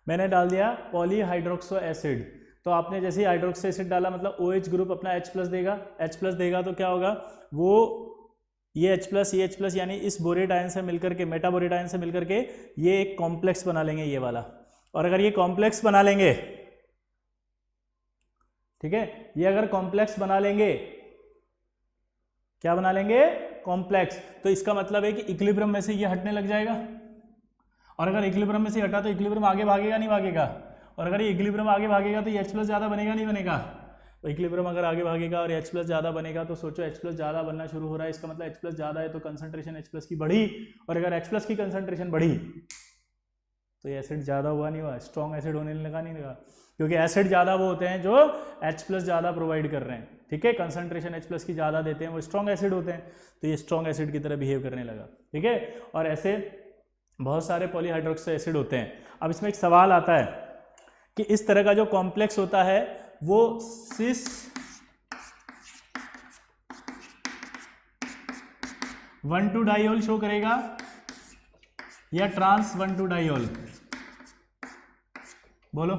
मैंने डाल दिया पॉलीहाइड्रोक्सो एसिड। तो आपने जैसे ही हाइड्रोक्सो एसिड डाला मतलब OH ग्रुप अपना H+ देगा, H+ देगा तो क्या होगा, वो ये H+ यानी इस बोरेट आयन से मिलकर के, मेटाबोरेट आयन से मिलकर के ये एक कॉम्प्लेक्स बना लेंगे ये वाला। और अगर ये कॉम्प्लेक्स बना लेंगे, ठीक है, ये अगर कॉम्प्लेक्स बना लेंगे, क्या बना लेंगे, कॉम्प्लेक्स, तो इसका मतलब है कि इक्विलिब्रियम में से ये हटने लग जाएगा। और अगर इक्विलिब्रियम में से हटा तो इक्विलिब्रियम आगे भागेगा नहीं भागेगा, और अगर ये इक्विलिब्रियम आगे भागेगा तो ये H+ ज़्यादा बनेगा नहीं बनेगा। तो इक्विलिब्रियम अगर आगे भागेगा और H+ ज़्यादा बनेगा तो सोचो H+ ज़्यादा बनना शुरू हो रहा है, इसका मतलब H+ ज़्यादा है तो कंसंट्रेशन H+ की बढ़ी, और अगर H+ की कंसंट्रेशन बढ़ी तो ये एसिड ज़्यादा हुआ नहीं हुआ, स्ट्रॉन्ग एसिड होने लगा नहीं लगा, क्योंकि एसिड ज़्यादा वो होते हैं जो H+ ज़्यादा प्रोवाइड कर रहे हैं, ठीक है, कंसंट्रेशन H+ की ज़्यादा देते हैं, वो स्ट्रॉन्ग एसिड होते हैं, तो ये स्ट्रॉन्ग एसिड की तरह बिहेव करने लगा, ठीक है। और ऐसे बहुत सारे पॉलीहाइड्रोक्सो एसिड होते हैं। अब इसमें एक सवाल आता है कि इस तरह का जो कॉम्प्लेक्स होता है वो सिस 1,2 डाइयोल शो करेगा या ट्रांस 1,2 डाइयोल, बोलो।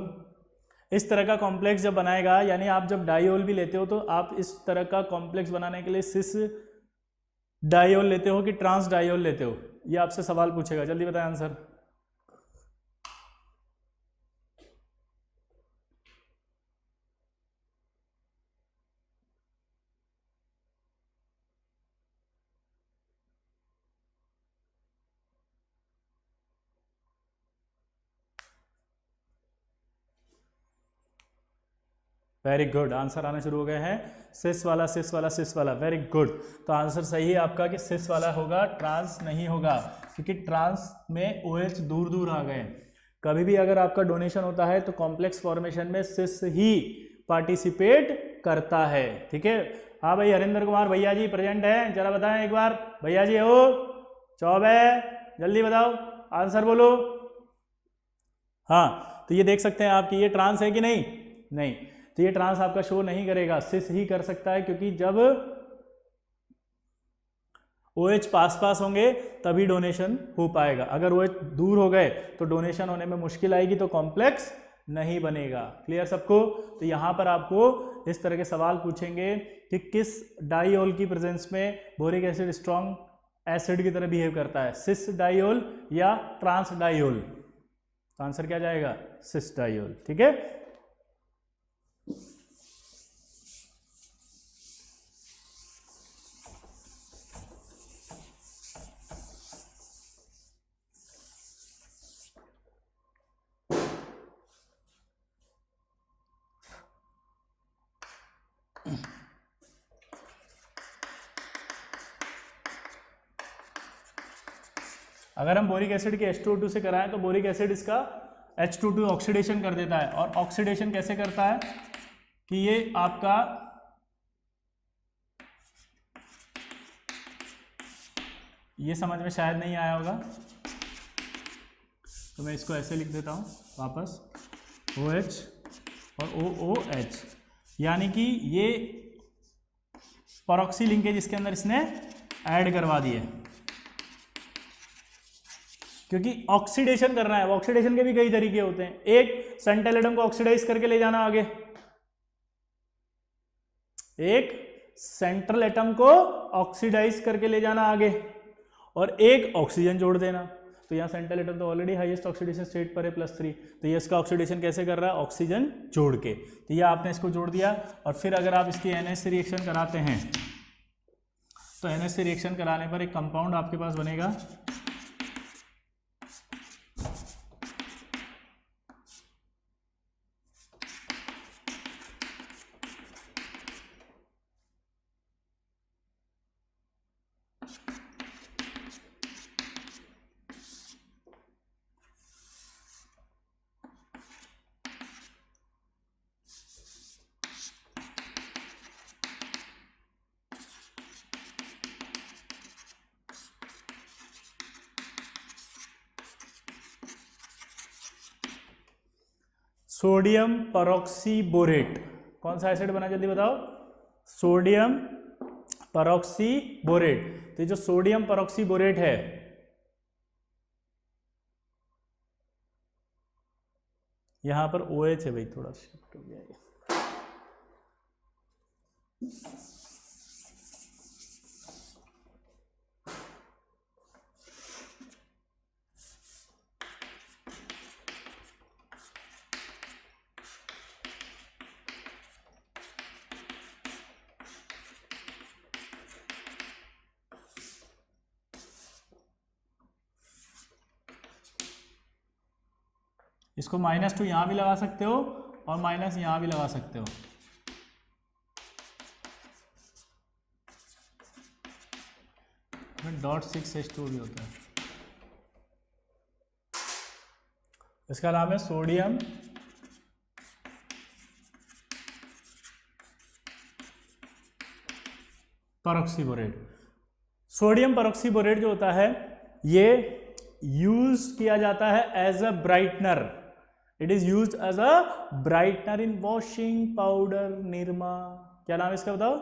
इस तरह का कॉम्प्लेक्स जब बनाएगा, यानी आप जब डाइयोल भी लेते हो तो आप इस तरह का कॉम्प्लेक्स बनाने के लिए सिस डाइयोल लेते हो कि ट्रांस डाइयोल लेते हो, ये आपसे सवाल पूछेगा, जल्दी बताएं आंसर। वेरी गुड, आंसर आना शुरू हो गए हैं, सिस वाला सिस वाला सिस वाला, वेरी गुड। तो आंसर सही है आपका कि सिस वाला होगा, ट्रांस नहीं होगा, क्योंकि ट्रांस में OH दूर दूर आ गए। कभी भी अगर आपका डोनेशन होता है तो कॉम्प्लेक्स फॉर्मेशन में सिस ही पार्टिसिपेट करता है, ठीक है। हाँ भाई, हरिंदर कुमार भैया जी प्रेजेंट है, जरा बताएं एक बार, भैया जी हो, चौबे, जल्दी बताओ आंसर बोलो। हाँ, तो ये देख सकते हैं आप कि ये ट्रांस है कि नहीं, नहीं, तो ये ट्रांस आपका शो नहीं करेगा, सिस ही कर सकता है, क्योंकि जब OH पास पास होंगे तभी डोनेशन हो पाएगा, अगर OH दूर हो गए तो डोनेशन होने में मुश्किल आएगी, तो कॉम्प्लेक्स नहीं बनेगा। क्लियर सबको। तो यहां पर आपको इस तरह के सवाल पूछेंगे कि किस डाइयोल की प्रेजेंस में बोरिक एसिड स्ट्रॉन्ग एसिड की तरह बिहेव करता है, सिस डाइयोल या ट्रांस डाइयोल। तो आंसर क्या जाएगा, सिस डाइयोल, ठीक है। अगर हम बोरिक एसिड के H2O2 से कराएं तो बोरिक एसिड इसका H2O2 ऑक्सीडेशन कर देता है, और ऑक्सीडेशन कैसे करता है कि ये आपका ये समझ में शायद नहीं आया होगा, तो मैं इसको ऐसे लिख देता हूं वापस, OH और OOH, यानी कि ये परऑक्सी लिंकेज इसके अंदर इसने ऐड करवा दी है, क्योंकि ऑक्सीडेशन करना है। ऑक्सीडेशन के भी कई तरीके होते हैं, एक सेंट्रल एटम को ऑक्सीडाइज करके ले जाना आगे, एक सेंट्रल एटम को ऑक्सीडाइज करके ले जाना आगे, और एक ऑक्सीजन जोड़ देना। तो यहाँ सेंट्रल एटम तो ऑलरेडी हाईएस्ट ऑक्सीडेशन स्टेट पर है +3, तो ये इसका ऑक्सीडेशन कैसे कर रहा है, ऑक्सीजन जोड़ के। तो ये आपने इसको जोड़ दिया, और फिर अगर आप इसकी NH से रिएक्शन कराते हैं तो NH से रिएक्शन कराने पर एक कंपाउंड आपके पास बनेगा, सोडियम परऑक्सीबोरेट। कौन सा एसिड बना, जल्दी बताओ, सोडियम परऑक्सीबोरेट। तो जो सोडियम परऑक्सीबोरेट है, यहां पर OH है भाई, थोड़ा शिफ्ट हो गया है। इसको -2 यहां भी लगा सकते हो और माइनस यहां भी लगा सकते हो। .6H2 भी होता है। इसका नाम है सोडियम परऑक्सीबोरेट। सोडियम परऑक्सीबोरेट जो होता है ये यूज किया जाता है as a brightener. It is use as a brightener in washing powder. Nirma, क्या नाम है इसका बताओ?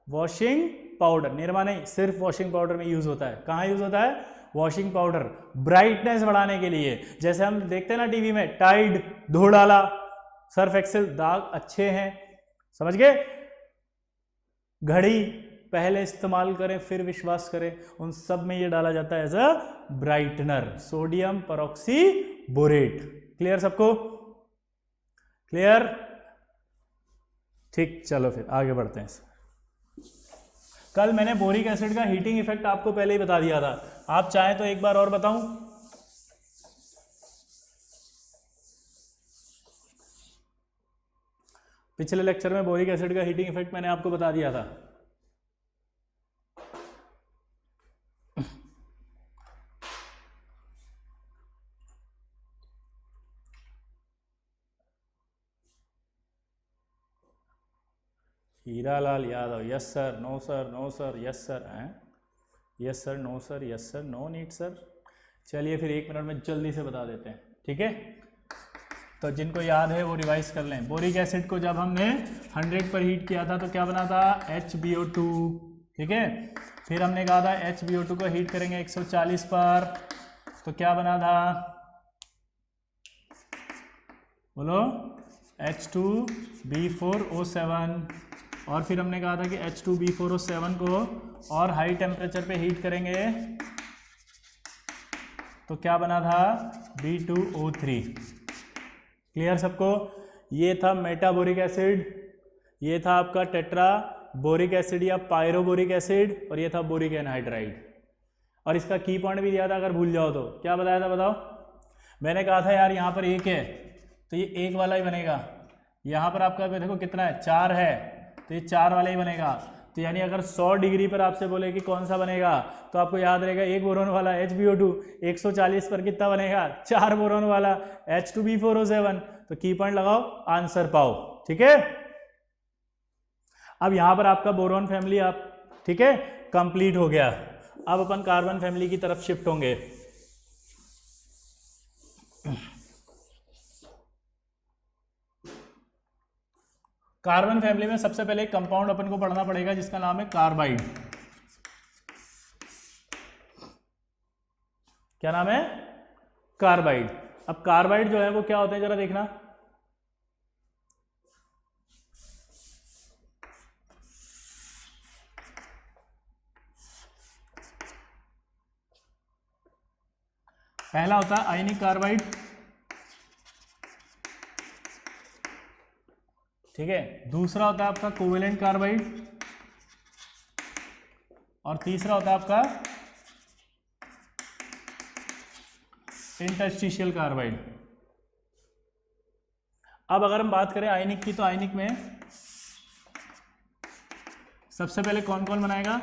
Washing powder. निरमा नहीं, सिर्फ वॉशिंग पाउडर में यूज होता है। कहाँ यूज होता है? वॉशिंग पाउडर, ब्राइटनेस बढ़ाने के लिए। जैसे हम देखते हैं ना टीवी में, टाइड धो डाला, सर्फ एक्सेल, दाग अच्छे हैं, समझ गए? घड़ी पहले इस्तेमाल करें फिर विश्वास करें, उन सब में ये डाला जाता है as a brightener, sodium peroxyborate. Clear सबको? क्लियर? ठीक, चलो फिर आगे बढ़ते हैं। कल मैंने बोरिक एसिड का हीटिंग इफेक्ट आपको पहले ही बता दिया था, आप चाहें तो एक बार और बताऊं? पिछले लेक्चर में बोरिक एसिड का हीटिंग इफेक्ट मैंने आपको बता दिया था। Hiralal Yadav, yes sir, no sir, no sir, yes sir, yes sir, no sir, yes sir, no need sir. चलिए फिर 1 मिनट में जल्दी से बता देते हैं, ठीक है? तो जिनको याद है वो रिवाइज कर लें। बोरिक एसिड को जब हमने 100 पर हीट किया था तो क्या बना था? HbO2, ठीक है? फिर हमने कहा था HbO2 को हीट करेंगे 140 पर, तो क्या बना था? बोलो, H2B4O7। और फिर हमने कहा था कि H2B4O7 को और हाई टेम्परेचर पे हीट करेंगे तो क्या बना था? B2O3। क्लियर सबको? ये था मेटाबोरिक एसिड, ये था आपका टेट्रा बोरिक एसिड या पायरोबोरिक एसिड, और ये था बोरिक एनहाइड्राइड। और इसका की पॉइंट भी दिया था, अगर भूल जाओ तो। क्या बताया था बताओ? मैंने कहा था यार यहाँ पर 1 है तो ये 1 वाला ही बनेगा। यहाँ पर आपका देखो कितना है, 4 है, तो ये 4 वाला ही बनेगा। तो यानी अगर 100 डिग्री पर आपसे बोले कि कौन सा बनेगा, तो आपको याद रहेगा 1 बोरोन वाला HbO2। 140 पर कितना बनेगा? 4 बोरोन वाला H2B4O7। तो की पॉइंट लगाओ, आंसर पाओ, ठीक है? अब यहां पर आपका बोरोन फैमिली आप, ठीक है, कंप्लीट हो गया। अब अपन कार्बन फैमिली की तरफ शिफ्ट होंगे। कार्बन फैमिली में सबसे पहले एक कंपाउंड अपन को पढ़ना पड़ेगा जिसका नाम है कार्बाइड। क्या नाम है? कार्बाइड। अब कार्बाइड जो है वो क्या होते हैं जरा देखना। पहला होता है आयनिक कार्बाइड, ठीक है? दूसरा होता है आपका कोवेलेंट कार्बाइड, और तीसरा होता है आपका इंटरस्टिशियल कार्बाइड। अब अगर हम बात करें आयनिक की, तो आयनिक में सबसे पहले कौन कौन बनाएगा?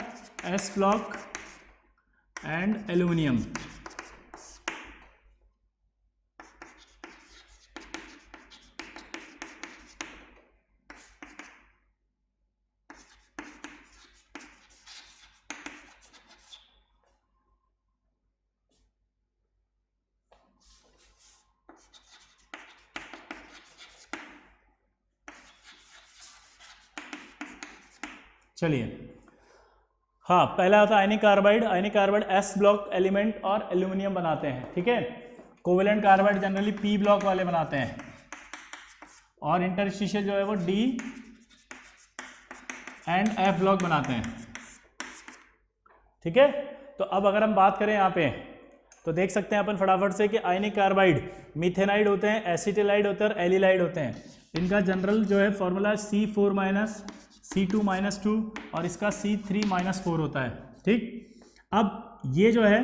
S block and aluminium. चलिए, हाँ, पहला होता है आयनिक कार्बाइड। आयनिक कार्बाइड एस ब्लॉक एलिमेंट और एल्यूमिनियम बनाते हैं, ठीक है। Covalent carbide generally P block वाले बनाते हैं, और इंटरस्टिशियल जो है वो डी एंड एफ ब्लॉक बनाते हैं, ठीक है। तो अब अगर हम बात करें यहाँ पे, तो देख सकते हैं अपन फटाफट से कि आयनिक कार्बाइड मीथेनाइड होते हैं, एसिटिलाइड होते हैं और एलिलाइड होते हैं। इनका जनरल जो है फॉर्मूला C4 - C2 - 2 और इसका C3 - 4 होता है, ठीक। अब ये जो है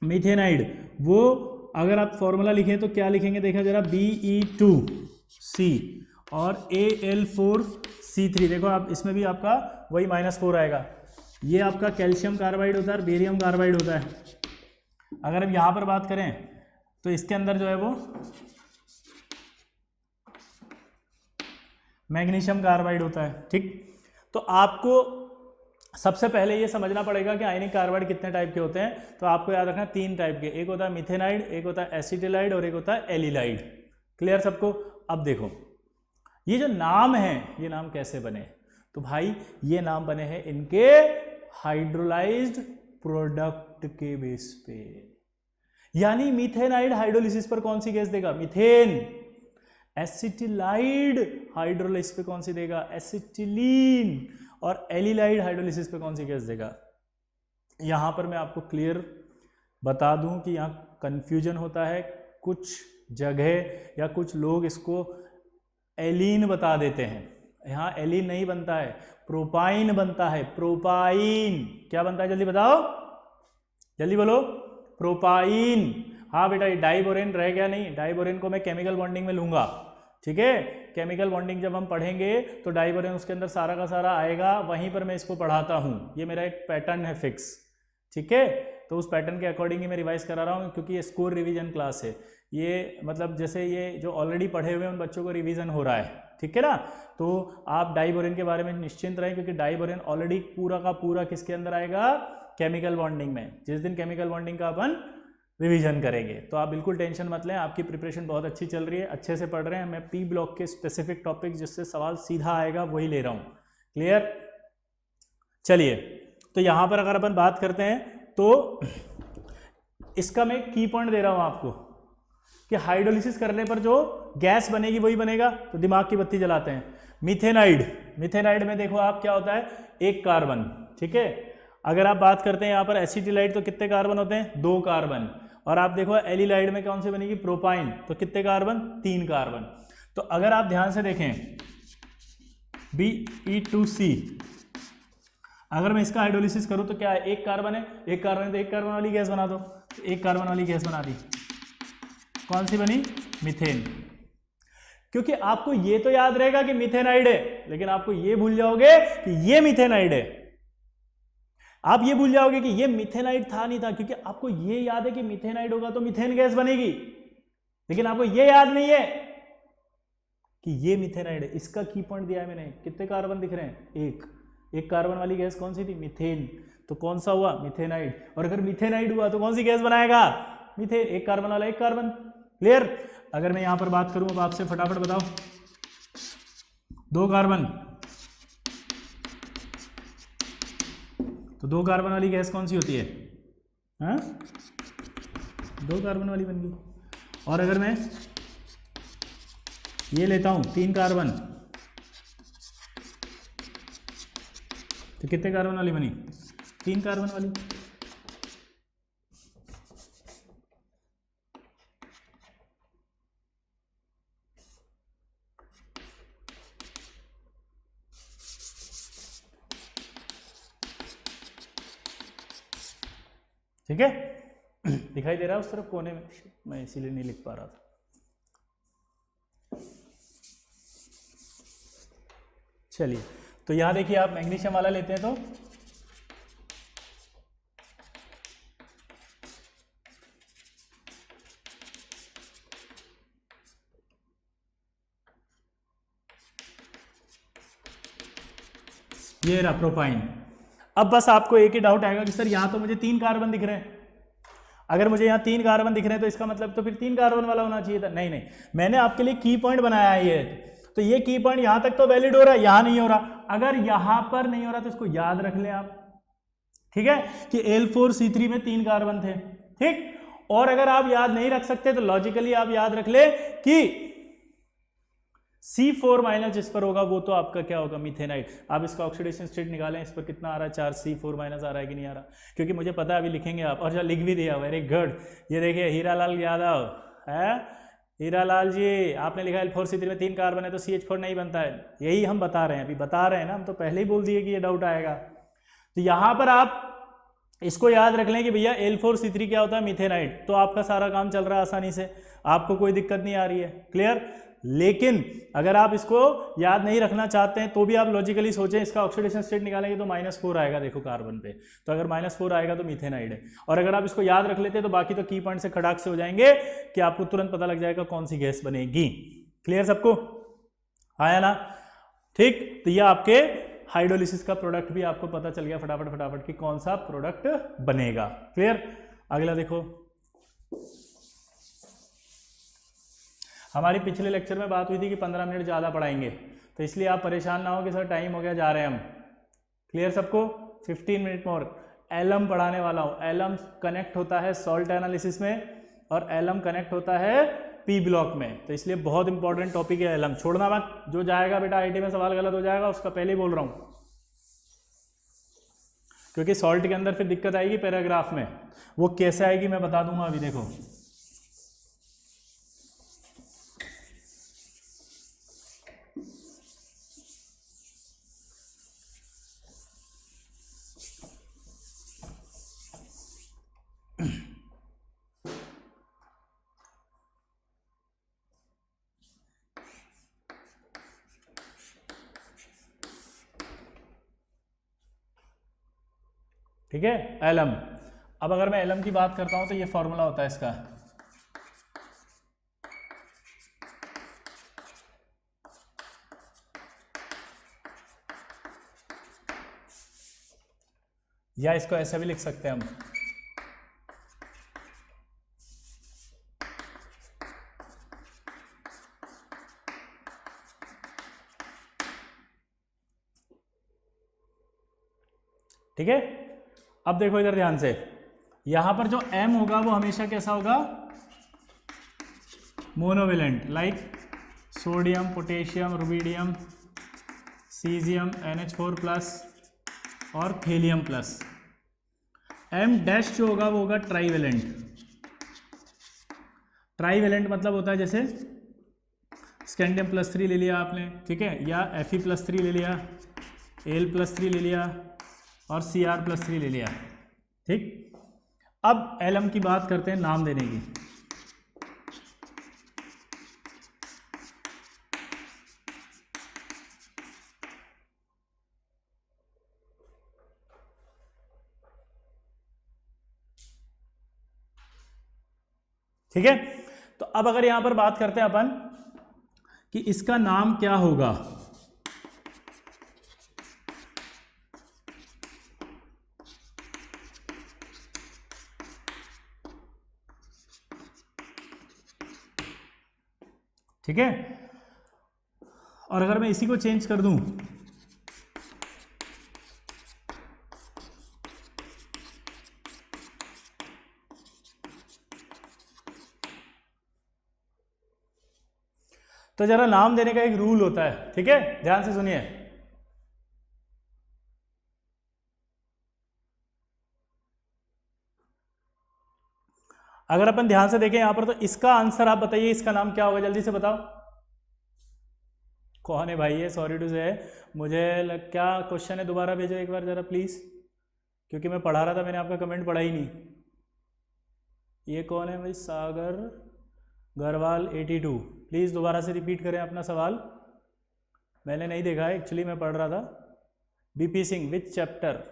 मीथेनाइड, वो अगर आप फॉर्मूला लिखें तो क्या लिखेंगे, देखा जरा, Be2C और Al4C3। देखो आप, इसमें भी आपका वही -4 आएगा। ये आपका कैल्शियम कार्बाइड होता है और बेरियम कार्बाइड होता है। अगर हम यहाँ पर बात करें तो इसके अंदर जो है वो मैग्नीशियम कार्बाइड होता है, ठीक। तो आपको सबसे पहले ये समझना पड़ेगा कि आयनिक कार्बाइड कितने टाइप के होते हैं। तो आपको याद रखना 3 टाइप के, एक होता है मिथेनाइड, एक होता है एसिटिलाइड और एक होता है एलिलाइड। क्लियर सबको? अब देखो ये जो नाम है, ये नाम कैसे बने? तो भाई ये नाम बने हैं इनके हाइड्रोलाइज्ड प्रोडक्ट के बेस पे। यानी मिथेनाइड हाइड्रोलिसिस पर कौन सी गैस देगा? मीथेन। एसिटिलाइड हाइड्रोलिसिस पे कौन सी देगा? एसिटिलीन। और एलिलाइड हाइड्रोलिसिस पे कौन सी गैस देगा? यहां पर मैं आपको क्लियर बता दूं कि यहाँ कंफ्यूजन होता है, कुछ जगह या कुछ लोग इसको एलीन बता देते हैं। यहाँ एलीन नहीं बनता है, प्रोपाइन बनता है। प्रोपाइन क्या बनता है? जल्दी बताओ, जल्दी बोलो। प्रोपाइन। हाँ बेटा, ये डाइबोरेन रह गया नहीं, डाइबोरेन को मैं केमिकल बॉन्डिंग में लूंगा, ठीक है। केमिकल बॉन्डिंग जब हम पढ़ेंगे तो डाइबोरेन उसके अंदर सारा का सारा आएगा, वहीं पर मैं इसको पढ़ाता हूँ। ये मेरा एक पैटर्न है फिक्स, ठीक है। तो उस पैटर्न के अकॉर्डिंग ही मैं रिवाइज करा रहा हूँ, क्योंकि ये स्कोर रिवीजन क्लास है। ये मतलब जैसे ये जो ऑलरेडी पढ़े हुए हैं उन बच्चों को रिवीजन हो रहा है, ठीक है ना। तो आप डाइबोरेन के बारे में निश्चिंत रहें, क्योंकि डाइबोरेन ऑलरेडी पूरा का पूरा किसके अंदर आएगा? केमिकल बॉन्डिंग में। जिस दिन केमिकल बॉन्डिंग का अपन रिवीजन करेंगे, तो आप बिल्कुल टेंशन मत लें, आपकी प्रिपरेशन बहुत अच्छी चल रही है, अच्छे से पढ़ रहे हैं। मैं पी ब्लॉक के स्पेसिफिक टॉपिक जिससे सवाल सीधा आएगा वही ले रहा हूँ। क्लियर? चलिए, तो यहाँ पर अगर अपन बात करते हैं तो इसका मैं की पॉइंट दे रहा हूँ आपको कि हाइड्रोलिसिस करने पर जो गैस बनेगी वही बनेगा। तो दिमाग की बत्ती जलाते हैं। मिथेनाइड, मिथेनाइड में देखो आप क्या होता है? 1 कार्बन, ठीक है। अगर आप बात करते हैं यहाँ पर एसिटिलाइड, तो कितने कार्बन होते हैं? 2 कार्बन। और आप देखो एलिलाइड में कौन सी बनेगी? प्रोपाइन। तो कितने कार्बन? 3 कार्बन। तो अगर आप ध्यान से देखें Be2C, अगर मैं इसका हाइड्रोलिसिस करूं तो क्या है? 1 कार्बन है, 1 कार्बन है तो 1 कार्बन वाली गैस बना दो। तो 1 कार्बन वाली गैस बना दी, कौन सी बनी? मीथेन। क्योंकि आपको ये तो याद रहेगा कि मीथेनाइड है, लेकिन आपको ये भूल जाओगे कि ये मीथेनाइड है। आप ये भूल जाओगे कि ये मिथेनाइड था नहीं था, क्योंकि आपको ये याद है कि मिथेनाइड होगा तो मीथेन गैस बनेगी, लेकिन आपको ये याद नहीं है कि ये मिथेनाइड है। इसका की पॉइंट दिया है मैंने। कितने कार्बन दिख रहे हैं? 1 कार्बन वाली गैस कौन सी थी? मीथेन। तो कौन सा हुआ? मिथेनाइड। और अगर मिथेनाइड हुआ तो कौन सी गैस बनाएगा? मीथेन। 1 कार्बन वाला 1 कार्बन। क्लियर? अगर मैं यहां पर बात करूं अब आपसे, फटाफट बताओ, 2 कार्बन, तो 2 कार्बन वाली गैस कौन सी होती है? हाँ, 2 कार्बन वाली बन गई। और अगर मैं ये लेता हूं 3 कार्बन, तो कितने कार्बन वाली बनी? 3 कार्बन वाली। ठीक है? दिखाई दे रहा है उस तरफ कोने में? मैं इसीलिए नहीं लिख पा रहा था। चलिए, तो यहां देखिए आप मैग्नीशियम वाला लेते हैं तो ये रहा प्रोपाइन। अब बस आपको एक ही डाउट आएगा कि सर यहाँ तो मुझे 3 कार्बन दिख रहे हैं। अगर मुझे यहाँ 3 कार्बन दिख रहे हैं तो इसका मतलब तो फिर 3 कार्बन वाला होना चाहिए था। नहीं नहीं, मैंने आपके लिए की पॉइंट बनाया है ये। तो ये की पॉइंट यहाँ तक तो वैलिड हो रहा है, यहाँ नहीं हो रहा। अगर यहाँ पर नहीं हो रहा तो इसको याद रख लें आप। ठीक है, कि L4C3 में 3 कार्बन थे। ठीक, और अगर आप याद नहीं रख सकते तो लॉजिकली आप याद रख ले कि C4 माइनस जिस पर होगा वो तो आपका क्या होगा, मिथेनाइट। आप इसका ऑक्सीडेशन स्टेट निकालें, इस पर कितना आ रहा है, 4 C4 माइनस आ रहा है कि नहीं आ रहा, क्योंकि मुझे पता है अभी लिखेंगे आप, और जो लिख भी दिया, वेरी गुड। ये देखिए हीरालाल यादव है, हीरालाल जी आपने लिखा L4C3 में 3 कार्बन है तो CH4 नहीं बनता है, यही हम बता रहे हैं, अभी बता रहे हैं ना, हम तो पहले ही बोल दिए कि ये डाउट आएगा। तो यहां पर आप इसको याद रख लें कि भैया L4C3 क्या होता है, मिथेनाइट, तो आपका सारा काम चल रहा है आसानी से, आपको कोई दिक्कत नहीं आ रही है, क्लियर। लेकिन अगर आप इसको याद नहीं रखना चाहते हैं तो भी आप लॉजिकली सोचें, इसका ऑक्सीडेशन स्टेट निकालेंगे तो -4 आएगा, देखो कार्बन पे, तो अगर -4 आएगा तो मिथेनाइड है। और अगर आप इसको याद रख लेते हैं तो बाकी तो की पॉइंट से खड़ाक से हो जाएंगे कि आपको तुरंत पता लग जाएगा कौन सी गैस बनेगी। क्लियर सबको, आया ना? ठीक, तो ये आपके हाइड्रोलिसिस का प्रोडक्ट भी आपको पता चल गया फटाफट फटाफट कि कौन सा प्रोडक्ट बनेगा। क्लियर, अगला देखो, हमारी पिछले लेक्चर में बात हुई थी कि 15 मिनट ज़्यादा पढ़ाएंगे, तो इसलिए आप परेशान ना हो कि सर टाइम हो गया, जा रहे हैं हम। क्लियर सबको, 15 मिनट मोर। एलम पढ़ाने वाला हूँ, एलम कनेक्ट होता है सॉल्ट एनालिसिस में और एलम कनेक्ट होता है पी ब्लॉक में, तो इसलिए बहुत इंपॉर्टेंट टॉपिक है एलम, छोड़ना मत। जो जाएगा बेटा आईटी में सवाल गलत हो जाएगा उसका पहले ही बोल रहा हूँ, क्योंकि सॉल्ट के अंदर फिर दिक्कत आएगी पैराग्राफ में, वो कैसे आएगी मैं बता दूंगा अभी, देखो। ठीक है, एलम। अब अगर मैं एलम की बात करता हूं तो ये फॉर्मूला होता है इसका, या इसको ऐसे भी लिख सकते हैं हम, ठीक है। अब देखो इधर ध्यान से, यहां पर जो M होगा वो हमेशा कैसा होगा, monovalent, like sodium, potassium, rubidium, caesium, NH4 plus और थेलियम प्लस। M डैश जो होगा वो होगा ट्राईवेलेंट। ट्राईवेलेंट मतलब होता है जैसे स्कैंडियम +3 ले लिया आपने, ठीक है, या Fe+3 ले लिया, Al+3 ले लिया और Cr+3 ले लिया। ठीक, अब एलम की बात करते हैं नाम देने की। ठीक है, तो अब अगर यहां पर बात करते हैं अपन कि इसका नाम क्या होगा, ठीक है, और अगर मैं इसी को चेंज कर दूं तो जरा नाम देने का एक रूल होता है, ठीक है, ध्यान से सुनिए। अगर अपन ध्यान से देखें यहां पर, तो इसका आंसर आप बताइए, इसका नाम क्या होगा, जल्दी से बताओ। कौन है भाई ये, सॉरी टू से, मुझे क्या क्वेश्चन है, दोबारा भेजो एक बार जरा प्लीज, क्योंकि मैं पढ़ा रहा था, मैंने आपका कमेंट पढ़ा ही नहीं। ये कौन है भाई, सागर गरवाल 82, प्लीज दोबारा से रिपीट करें अपना सवाल, मैंने नहीं देखा है एक्चुअली, मैं पढ़ रहा था। बीपी सिंह, विच चैप्टर,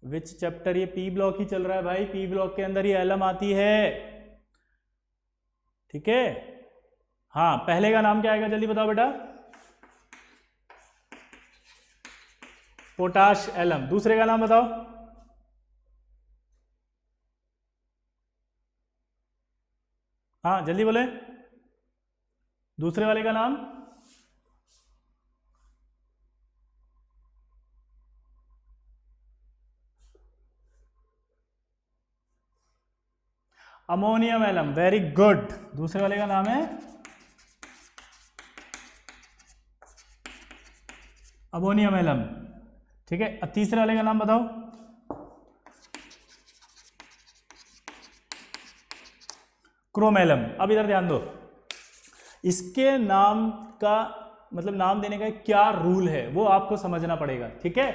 विच चैप्टर, ये पी ब्लॉक ही चल रहा है भाई, पी ब्लॉक के अंदर ही एलम आती है, ठीक है। हाँ, पहले का नाम क्या आएगा, जल्दी बताओ बेटा, पोटाश एलम। दूसरे का नाम बताओ, हाँ जल्दी बोले, दूसरे वाले का नाम, अमोनियम एलम, वेरी गुड। दूसरे वाले का नाम है अमोनियम एलम, ठीक है। अब तीसरे वाले का नाम बताओ। क्रोमेलम। अब इधर ध्यान दो, इसके नाम का मतलब नाम देने का क्या रूल है वो आपको समझना पड़ेगा, ठीक है।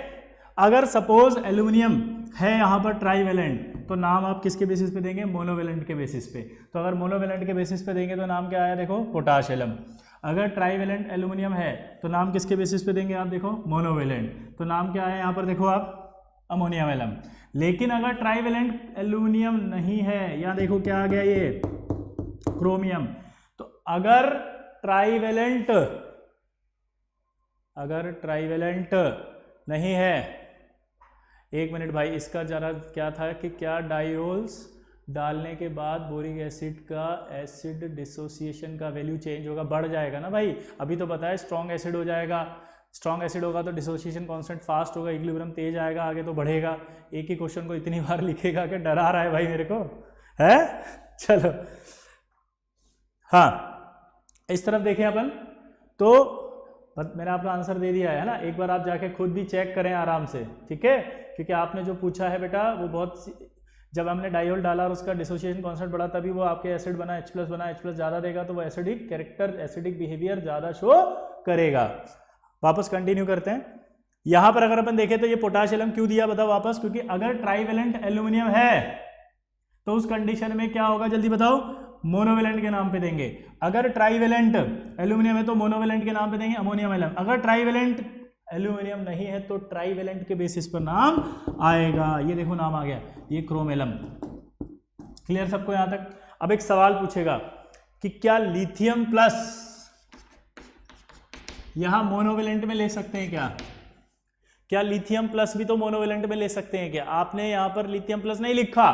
अगर सपोज एल्यूमिनियम है यहाँ पर ट्राईवेलेंट, तो नाम आप किसके बेसिस पे देंगे? मोनोवेलेंट के बेसिस पे। तो अगर मोनोवेलेंट के बेसिस पे देंगे तो नाम क्या आया? देखो, पोटाश एलम। अगर ट्राईवेलेंट एल्यूमिनियम है तो नाम किसके बेसिस पे देंगे आप? देखो, मोनोवेलेंट। तो नाम क्या है यहाँ पर? देखो आप, अमोनियम एलम। लेकिन अगर ट्राईवेलेंट एल्यूमिनियम नहीं है, यहाँ देखो क्या आ गया, ये क्रोमियम। तो अगर ट्राईवेलेंट नहीं है, एक मिनट भाई, इसका जरा क्या था कि क्या डायोल्स डालने के बाद बोरिक एसिड का एसिड डिसोसिएशन का वैल्यू चेंज होगा, बढ़ जाएगा ना भाई। अभी तो पता है स्ट्रॉन्ग एसिड हो जाएगा, स्ट्रॉन्ग एसिड होगा तो डिसोसिएशन कांस्टेंट फास्ट होगा, इक्विलिब्रियम तेज आएगा, आगे तो बढ़ेगा। एक ही क्वेश्चन को इतनी बार लिखेगा कि डरा रहा है भाई मेरे को, है? चलो, हाँ, इस तरफ देखें अपन, तो मैंने आपका आंसर दे दिया है ना। एक बार आप जाके खुद भी चेक करें आराम से, ठीक है, क्योंकि आपने जो पूछा है बेटा वो बहुत, जब हमने डायोल डाला और उसका डिसोसिएशन कांस्टेंट बढ़ा तभी वो आपके एसिड बना, H+ बना। H+ ज़्यादा देगा तो वो एसिडिक कैरेक्टर, एसिडिक बिहेवियर ज़्यादा शो करेगा। वापस कंटिन्यू करते हैं। यहाँ पर अगर अपन देखें तो ये पोटाश एलम क्यों दिया बताओ वापस? क्योंकि अगर ट्राईवेलेंट एल्यूमिनियम है तो उस कंडीशन में क्या होगा, जल्दी बताओ? मोनोवेलेंट के नाम पे देंगे। अगर ट्राईवेलेंट एल्यूमिनियम है तो मोनोवेलेंट के नाम पे देंगे अमोनियम एलम। अगर ट्राईवेलेंट एल्यूमिनियम नहीं है तो ट्राईवेलेंट के बेसिस पर नाम आएगा। ये देखो नाम आ गया, ये क्रोमेलम। क्लियर सबको यहां तक? अब एक सवाल पूछेगा कि क्या लिथियम प्लस यहां मोनोवेलेंट में ले सकते हैं क्या? क्या लिथियम प्लस भी तो मोनोवेलेंट में ले सकते हैं क्या? आपने यहां पर लिथियम प्लस नहीं लिखा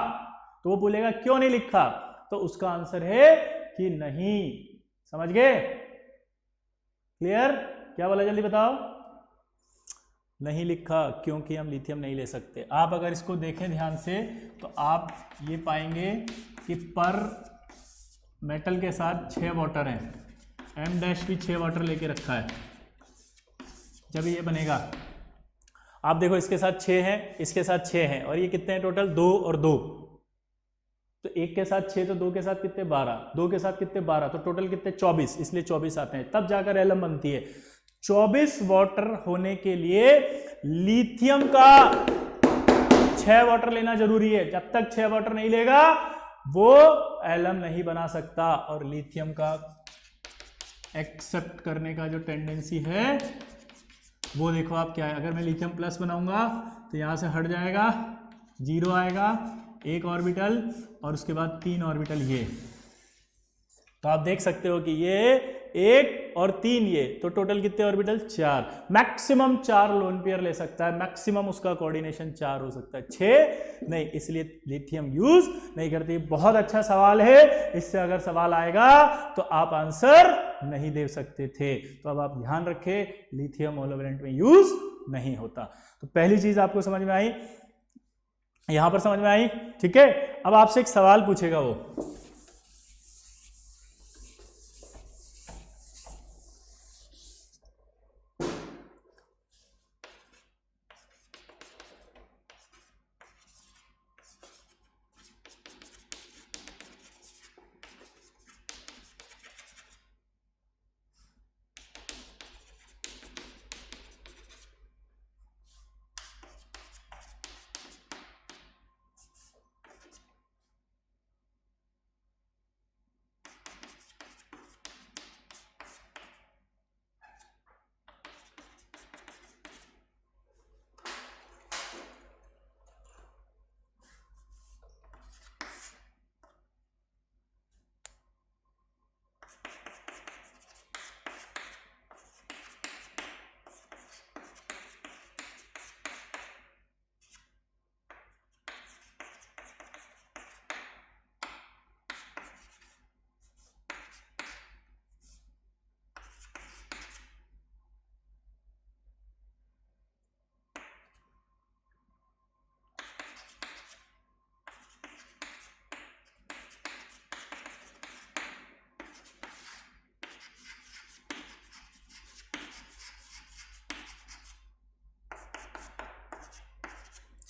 तो वो बोलेगा क्यों नहीं लिखा, तो उसका आंसर है कि नहीं। समझ गए? क्लियर? क्या बोला, जल्दी बताओ? नहीं लिखा क्योंकि हम लिथियम नहीं ले सकते। आप अगर इसको देखें ध्यान से तो आप ये पाएंगे कि पर मेटल के साथ 6 वाटर हैं, M- भी 6 वाटर लेके रखा है, जब ये बनेगा। आप देखो, इसके साथ 6 हैं, इसके साथ 6 हैं, और ये कितने हैं टोटल? 2 और 2। तो एक के साथ 6 तो 2 के साथ कितने? 12। 2 के साथ कितने? 12। तो टोटल कितने? 24। इसलिए 24 आते हैं, तब जाकर एलम बनती है। 24 वाटर होने के लिए लिथियम का 6 वाटर लेना जरूरी है। जब तक 6 वाटर नहीं लेगा वो एलम नहीं बना सकता। और लिथियम का एक्सेप्ट करने का जो टेंडेंसी है वो देखो आप क्या है। अगर मैं लिथियम प्लस बनाऊंगा तो यहां से हट जाएगा, 0 आएगा, 1 ऑर्बिटल, और उसके बाद 3 ऑर्बिटल ये। तो आप देख सकते हो कि ये 1 और 3, ये तो टोटल कितने ऑर्बिटल? 4। मैक्सिमम 4 लोन पेयर ले सकता है, मैक्सिमम उसका कोऑर्डिनेशन 4 हो सकता है, 6 नहीं। इसलिए लिथियम यूज नहीं करती। बहुत अच्छा सवाल है, इससे अगर सवाल आएगा तो आप आंसर नहीं दे सकते थे। तो अब आप ध्यान रखें, लिथियम मोनोवेलेंट में यूज नहीं होता। तो पहली चीज आपको समझ में आई, यहां पर समझ में आई, ठीक है। अब आपसे एक सवाल पूछेगा वो,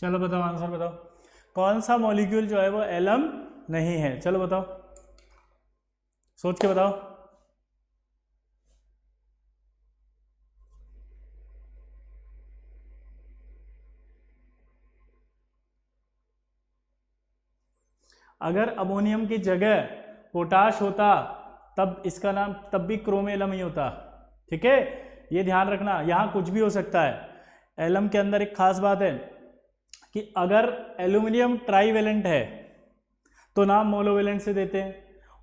चलो बताओ, आंसर बताओ, कौन सा मॉलिक्यूल जो है वो एलम नहीं है? चलो बताओ, सोच के बताओ। अगर अमोनियम की जगह पोटाश होता तब इसका नाम तब भी क्रोमेलम ही होता। ठीक है, ये ध्यान रखना, यहां कुछ भी हो सकता है। एलम के अंदर एक खास बात है कि अगर एल्यूमिनियम ट्राईवेलेंट है तो नाम मोनोवेलेंट से देते हैं,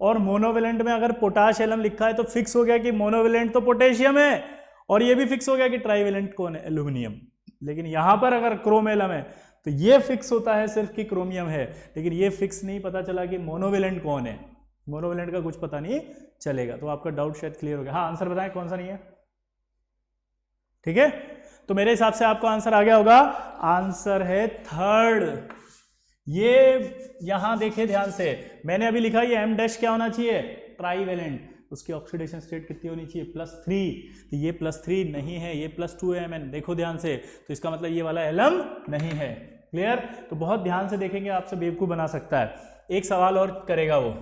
और मोनोवेलेंट में अगर पोटाश एलम लिखा है तो फिक्स हो गया कि मोनोवेलेंट तो पोटेशियम है, और ये भी फिक्स हो गया कि ट्राईवेलेंट कौन है? एल्यूमिनियम। लेकिन यहां पर अगर क्रोम एलम है तो ये फिक्स होता है सिर्फ कि क्रोमियम है, लेकिन ये फिक्स नहीं पता चला कि मोनोवेलेंट कौन है। मोनोवेलेंट का कुछ पता नहीं चलेगा। तो आपका डाउट शायद क्लियर हो गया। हाँ, आंसर बताएं कौन सा नहीं है। ठीक है, तो मेरे हिसाब से आपको आंसर आ गया होगा। आंसर है थर्ड। ये यहां देखे ध्यान से, मैंने अभी लिखा ये एम डैश क्या होना चाहिए? ट्राईवेलेंट। उसकी ऑक्सीडेशन स्टेट कितनी होनी चाहिए? +3। तो ये +3 नहीं है, ये +2 है। मैंने देखो ध्यान से, तो इसका मतलब ये वाला एलम नहीं है। क्लियर? तो बहुत ध्यान से देखेंगे, आपसे बेवकूफ बना सकता है। एक सवाल और करेगा वो।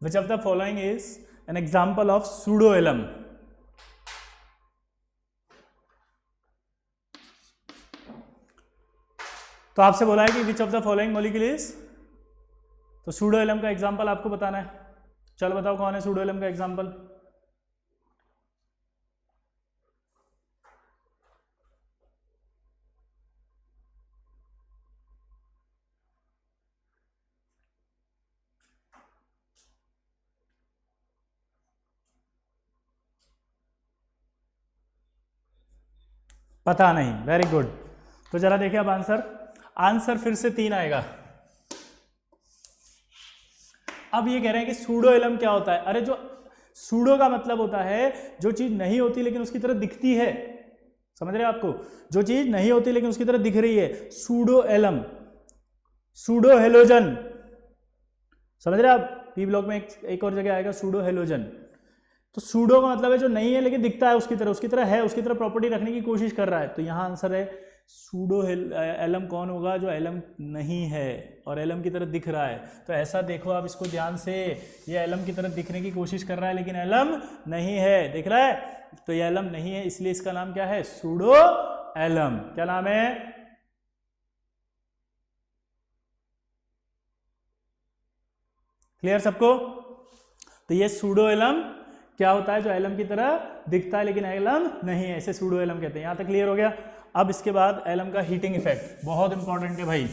Which of the following is an example of pseudoalum? तो आपसे बोला है कि which of the following molecule is, तो सूडोएलम का एग्जांपल आपको बताना है। चलो बताओ कौन है सूडोएलम का एग्जांपल? पता नहीं, वेरी गुड। तो जरा देखिए अब आंसर फिर से 3 आएगा। अब ये कह रहे हैं कि सूडोएलम क्या होता है? अरे जो सूडो का मतलब होता है जो चीज नहीं होती लेकिन उसकी तरह दिखती है। समझ रहे हैं आपको? जो चीज नहीं होती लेकिन उसकी तरह दिख रही है, सूडोएलम। सूडो हेलोजन, समझ रहे हैं आप? पी ब्लॉक में एक और जगह आएगा सूडो हेलोजन। तो सूडो का मतलब है जो नहीं है लेकिन दिखता है उसकी तरह है, उसकी तरह प्रॉपर्टी रखने की कोशिश कर रहा है। तो यहां आंसर है सूडो एलम कौन होगा? जो एलम नहीं है और एलम की तरह दिख रहा है। तो ऐसा देखो आप इसको ध्यान से, ये एलम की तरह दिखने की कोशिश कर रहा है लेकिन एलम नहीं है, दिख रहा है? तो ये एलम नहीं है, इसलिए इसका नाम क्या है? Pseudo alum. क्या नाम है? क्लियर सबको? तो ये सूडो एलम क्या होता है? जो एलम की तरह दिखता है लेकिन एलम नहीं है, इसे सूडो एलम कहते हैं। यहां तक क्लियर हो गया? अब इसके बाद एलम का हीटिंग इफेक्ट बहुत इंपॉर्टेंट है भाई।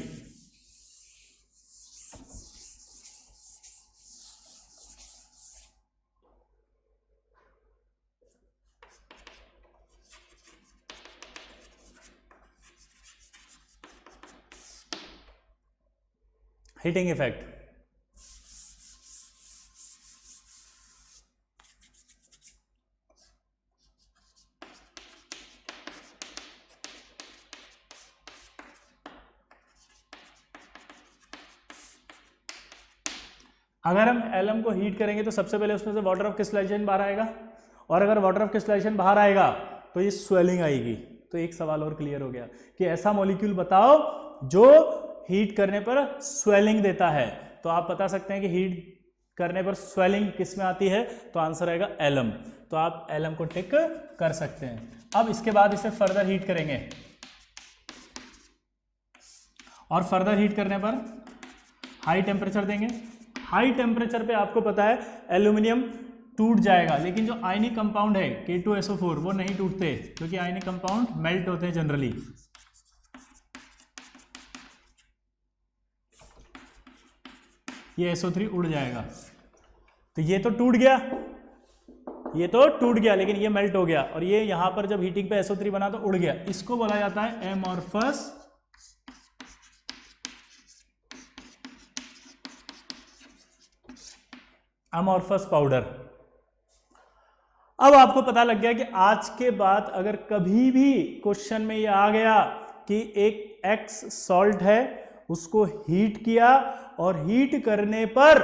हीटिंग इफेक्ट, अगर हम एलम को हीट करेंगे तो सबसे पहले उसमें से वाटर ऑफ क्रिस्टलाइजेशन बाहर आएगा, और अगर वाटर ऑफ क्रिस्टलाइजेशन बाहर आएगा तो ये स्वेलिंग आएगी। तो एक सवाल और क्लियर हो गया कि ऐसा मॉलिक्यूल बताओ जो हीट करने पर स्वेलिंग देता है। तो आप बता सकते हैं कि हीट करने पर स्वेलिंग किस में आती है? तो आंसर आएगा एलम। तो आप एलम को टिक कर सकते हैं। अब इसके बाद इसे फर्दर हीट करेंगे, और फर्दर हीट करने पर हाई टेम्परेचर देंगे। हाई टेम्परेचर पे आपको पता है एल्यूमिनियम टूट जाएगा, लेकिन जो आयनिक कंपाउंड है K2SO4 वो नहीं टूटते, क्योंकि आयनिक कंपाउंड मेल्ट होते हैं जनरली। ये SO3 उड़ जाएगा। तो ये तो टूट गया, ये तो टूट गया, लेकिन ये मेल्ट हो गया, और ये यहां पर जब हीटिंग पे SO3 बना तो उड़ गया। इसको बोला जाता है एमॉर्फस अमॉर्फस पाउडर। अब आपको पता लग गया कि आज के बाद अगर कभी भी क्वेश्चन में ये आ गया कि एक एक्स सॉल्ट है, उसको हीट किया और हीट करने पर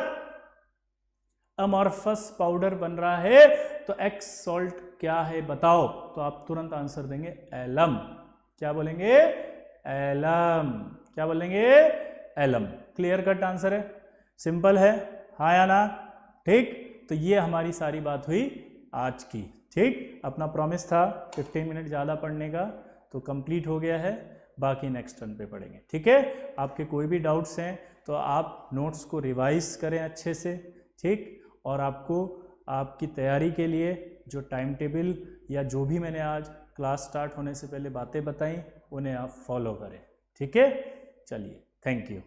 अमॉर्फस पाउडर बन रहा है, तो एक्स सॉल्ट क्या है बताओ, तो आप तुरंत आंसर देंगे एलम। क्या बोलेंगे? एलम। क्या बोलेंगे? एलम। क्लियर कट आंसर है, सिंपल है, हाँ या ना? ठीक, तो ये हमारी सारी बात हुई आज की। ठीक, अपना प्रॉमिस था 15 मिनट ज़्यादा पढ़ने का, तो कंप्लीट हो गया है, बाकी नेक्स्ट टर्न पे पढ़ेंगे। ठीक है, आपके कोई भी डाउट्स हैं तो आप नोट्स को रिवाइज करें अच्छे से। ठीक, और आपको आपकी तैयारी के लिए जो टाइम टेबल या जो भी मैंने आज क्लास स्टार्ट होने से पहले बातें बताई, उन्हें आप फॉलो करें। ठीक है, चलिए, थैंक यू।